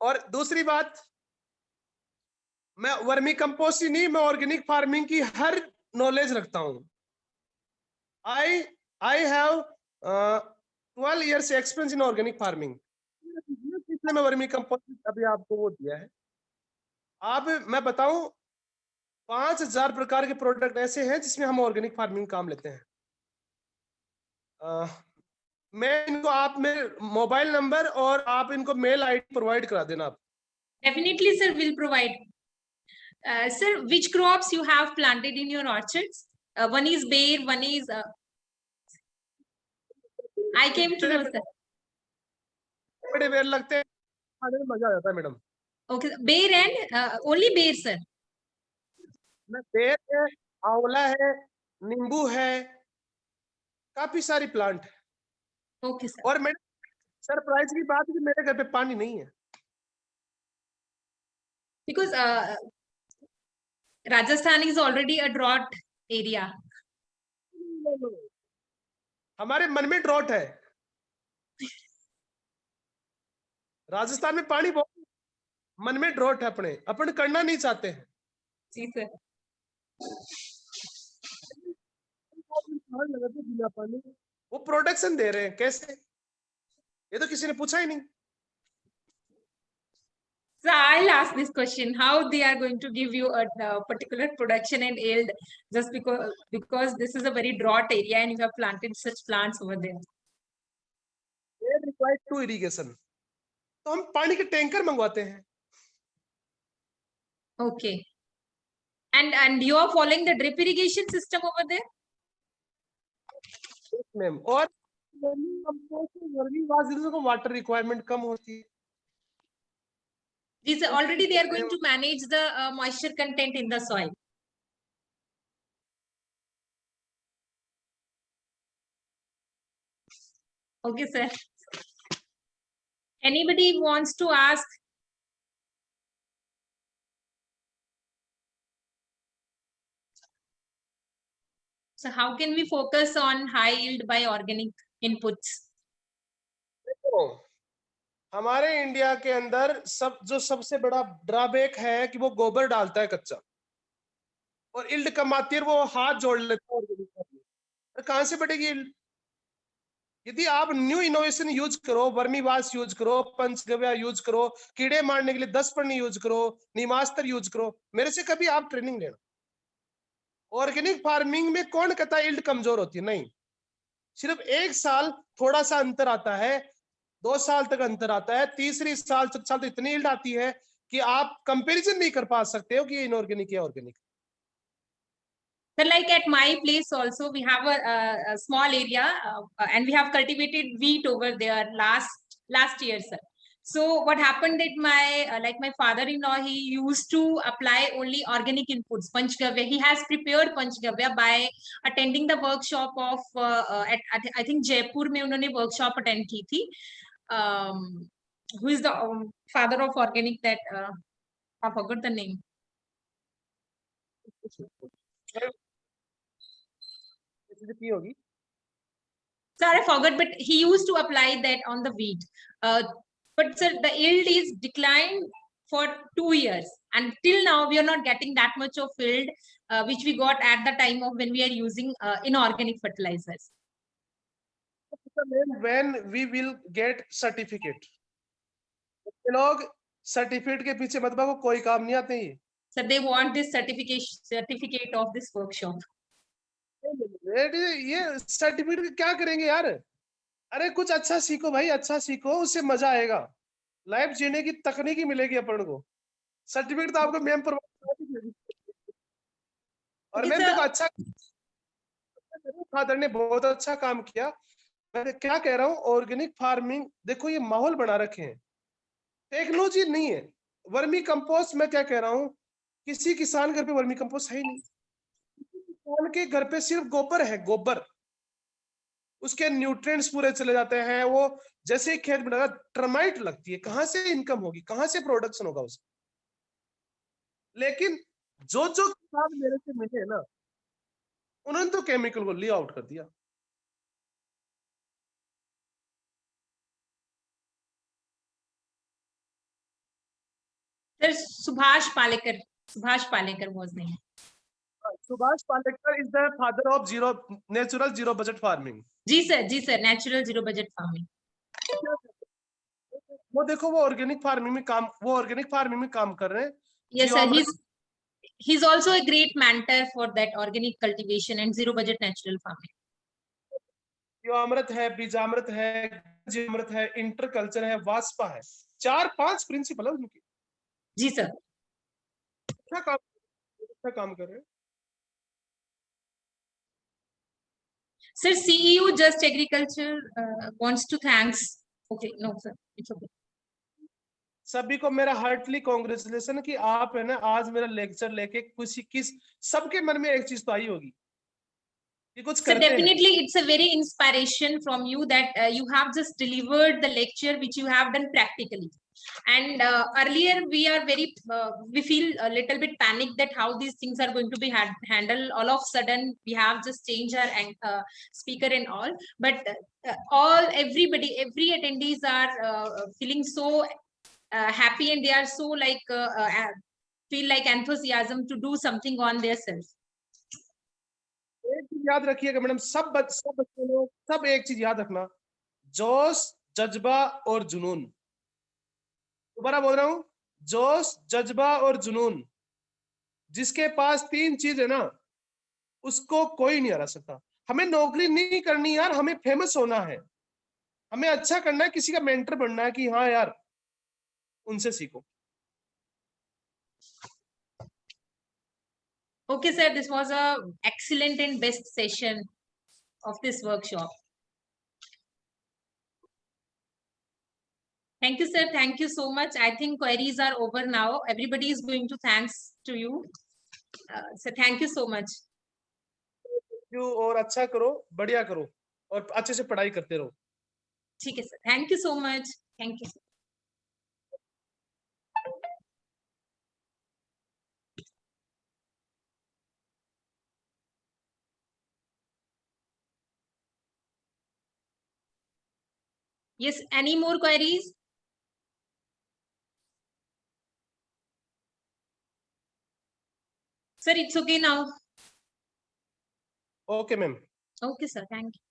और दूसरी बात, मैं vermi compost ही नहीं, मैं ऑर्गेनिक फार्मिंग की हर नॉलेज रखता हूँ। I have 12 years experience in organic farming. इसलिए मैं वर्मी कंपोस्ट अभी आपको वो दिया है। आप, मैं बताऊं, 5000 प्रकार के प्रोडक्ट ऐसे हैं जिसमें हम ऑर्गेनिक फार्मिंग काम लेते हैं। मैं इनको, आप मेरे मोबाइल नंबर और आप इनको मेल आईडी प्रोवाइड करा देना आप। Definitely, sir, will provide. Sir, which crops you have planted in your orchards? One is bear, one is. I came to know, sir. बड़े बेर लगते हैं, खाने में मजा आ जाता है madam. Okay, bear and only bear, sir. बेर है, आंवला है, नींबू है, काफी सारी प्लांट है। Okay, sir. और मैडम सरप्राइज की बात है कि मेरे घर पे पानी नहीं है। Because Rajasthan is already a drought area. हमारे मन में ड्रॉट है। राजस्थान में पानी बहुत, मन में ड्रॉट है, अपने अपन करना नहीं चाहते हैं। जी सर। बिना पानी वो प्रोडक्शन दे रहे हैं कैसे, ये तो किसी ने पूछा ही नहीं। So I'll ask this question: how they are going to give you a particular production and yield just because this is a very drought area and you have planted such plants over there? It requires to irrigation, तो हम पानी के tanker मंगवाते हैं। Okay. And you are following the drip irrigation system over there? Yes, ma'am. और को water requirement कम होती है। These already they are going to manage the moisture content in the soil. Okay, sir. Anybody wants to ask? So how can we focus on high yield by organic inputs? देखो, हमारे India के अंदर सबसे बड़ा drawback है कि वो गोबर डालता है कच्चा और इल्ड कम आती है, वो हाथ जोड़ लेता है। कहां से बढ़ेगी इल्ड? यदि आप न्यू इनोवेशन यूज करो, वर्मी वास यूज करो, पंचगव्य यूज करो, कीड़े मारने के लिए 10 पन्नी यूज करो, नीमास्त्र यूज करो, मेरे से कभी आप ट्रेनिंग लेना। ऑर्गेनिक फार्मिंग में कौन कहता है इल्ड कमजोर होती है? नहीं, सिर्फ 1 साल थोड़ा सा अंतर आता है, 2 साल तक अंतर आता है, तीसरी साल तो इतनी इल्ड आती है कि आप कंपैरिजन नहीं कर पा सकते हो कि ये इनऑर्गेनिक या organic. So like at my place also, we have a small area and we have cultivated wheat over there last year, sir. So what happened that my father-in-law, he used to apply only organic inputs, Panchgavya. He has prepared Panchgavya by attending the workshop of at I think Jaipur में उन्होंने workshop attend की थी. Who is the father of organic that I forgot the name. होगी। Sir, I forgot, but he used to apply that on the wheat. But sir, the yield is declined for 2 years, and till now we are not getting that much of yield which we got at the time of when we are using inorganic fertilizers. when we will get certificate. ये लोग certificate के पीछे मत भागो, कोई काम नहीं आते ये। So they want this certificate of this workshop. ये सर्टिफिकेट क्या करेंगे यार? अरे कुछ अच्छा सीखो भाई, अच्छा सीखो, उससे मजा आएगा, लाइफ जीने की तकनीकी मिलेगी अपन को। सर्टिफिकेट तो आपको मैम प्रोवाइड, और मैम देखो अच्छा, फादर ने बहुत अच्छा काम किया। मैं क्या कह रहा हूँ, ऑर्गेनिक फार्मिंग देखो ये माहौल बना रखे हैं, टेक्नोलॉजी नहीं है। वर्मी कंपोस्ट, मैं क्या कह रहा हूँ, किसी किसान घर पे वर्मी कंपोस्ट है ही नहीं। किसान के घर पे सिर्फ गोबर है, गोबर, उसके न्यूट्रिएंट्स पूरे चले जाते हैं। वो जैसे ही खेत में लगा टर्माइट लगती है, कहाँ से इनकम होगी, कहाँ से प्रोडक्शन होगा उसका? लेकिन जो जो किसान मेरे से मिले ना, उन्होंने तो केमिकल को ली आउट कर दिया। Sir, Subhash Palekar was there. Subhash Palekar is the father of natural zero budget farming. Ji sir, natural zero budget farming. वो देखो वो ऑर्गेनिक फार्मिंग में काम कर रहे हैं। Yes sir, he's also a great mentor for that organic cultivation and zero budget natural farming. जीवामृत है, बीजामृत है, जीवामृत है, इंटरकल्चर है, वास्पा है, 4-5 प्रिंसिपल है उनकी। जी सर, अच्छा काम कर रहे हैं। Sir, CEU Just Agriculture wants to thanks. Okay, no sir, it's okay. सभी को मेरा हार्टली कांग्रेचुलेशन कि आप है ना आज मेरा लेक्चर लेके सबके मन में एक चीज तो आई होगी कि कुछ So करते हैं। definitely it's a very inspiration from you that you have just delivered the lecture which you have done practically. And earlier we feel a little bit panicked that how these things are going to be handled. All of a sudden we have just changed our speaker and all, but every attendees are feeling so happy, and they are so like feel like enthusiasm to do something on their self. एक चीज याद रखिएगा madam, सब बच्चे लोग सब एक चीज याद रखना, जोश, जज्बा और जुनून। दोबारा बोल रहा हूँ, जोश, जज्बा और जुनून। जिसके पास 3 चीज है ना, उसको कोई नहीं हरा सकता। हमें नौकरी नहीं करनी यार, हमें फेमस होना है, हमें अच्छा करना है, किसी का मेंटर बनना है कि हाँ यार उनसे सीखो। Okay, sir, this was a excellent and best session of this workshop. Thank you, sir. Thank you so much. I think queries are over now. Everybody is going to thanks to you. So thank you so much. और अच्छा करो, बढ़िया करो, और अच्छे से पढ़ाई करते रहो। ठीक है, sir. Thank you so much. Thank you. Yes, any more queries? Sir, it's okay now. Okay, ma'am. Okay, sir. Thank you.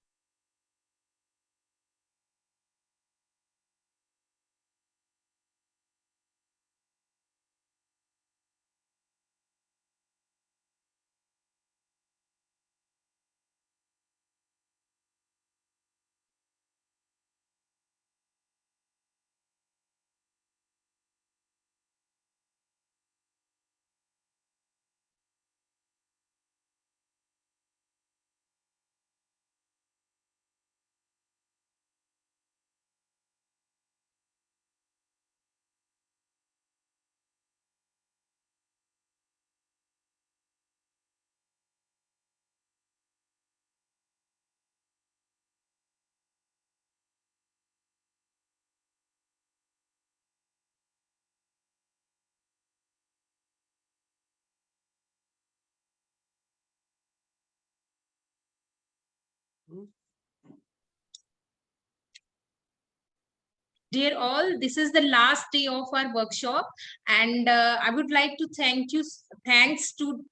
Dear all, this is the last day of our workshop, and I would like to thanks to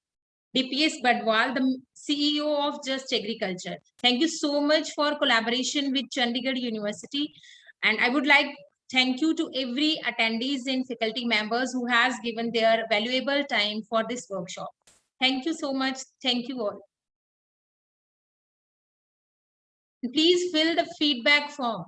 DPS Badwal, the CEO of Just Agriculture. Thank you so much for collaboration with Chandigarh University. And I would like thank you to every attendees and faculty members who has given their valuable time for this workshop. Thank you so much. Thank you all. Please fill the feedback form.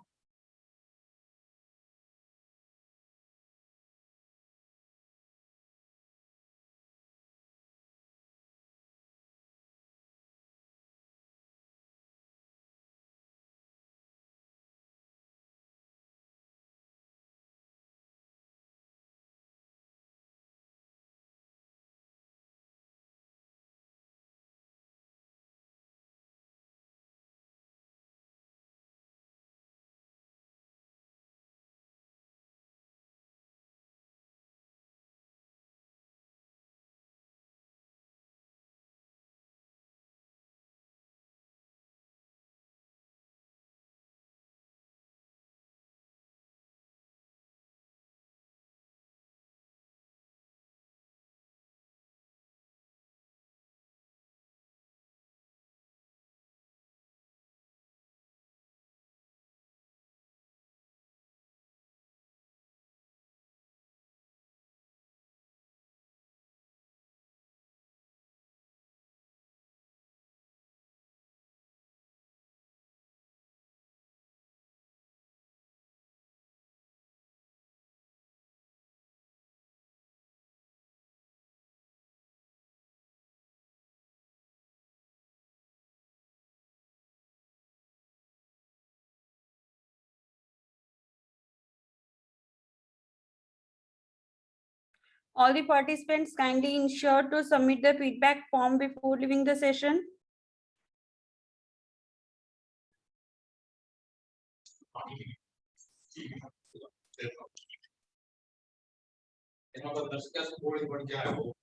All the participants kindly ensure to submit the feedback form before leaving the session. यहाँ पर 10 का score बढ़ गया है वो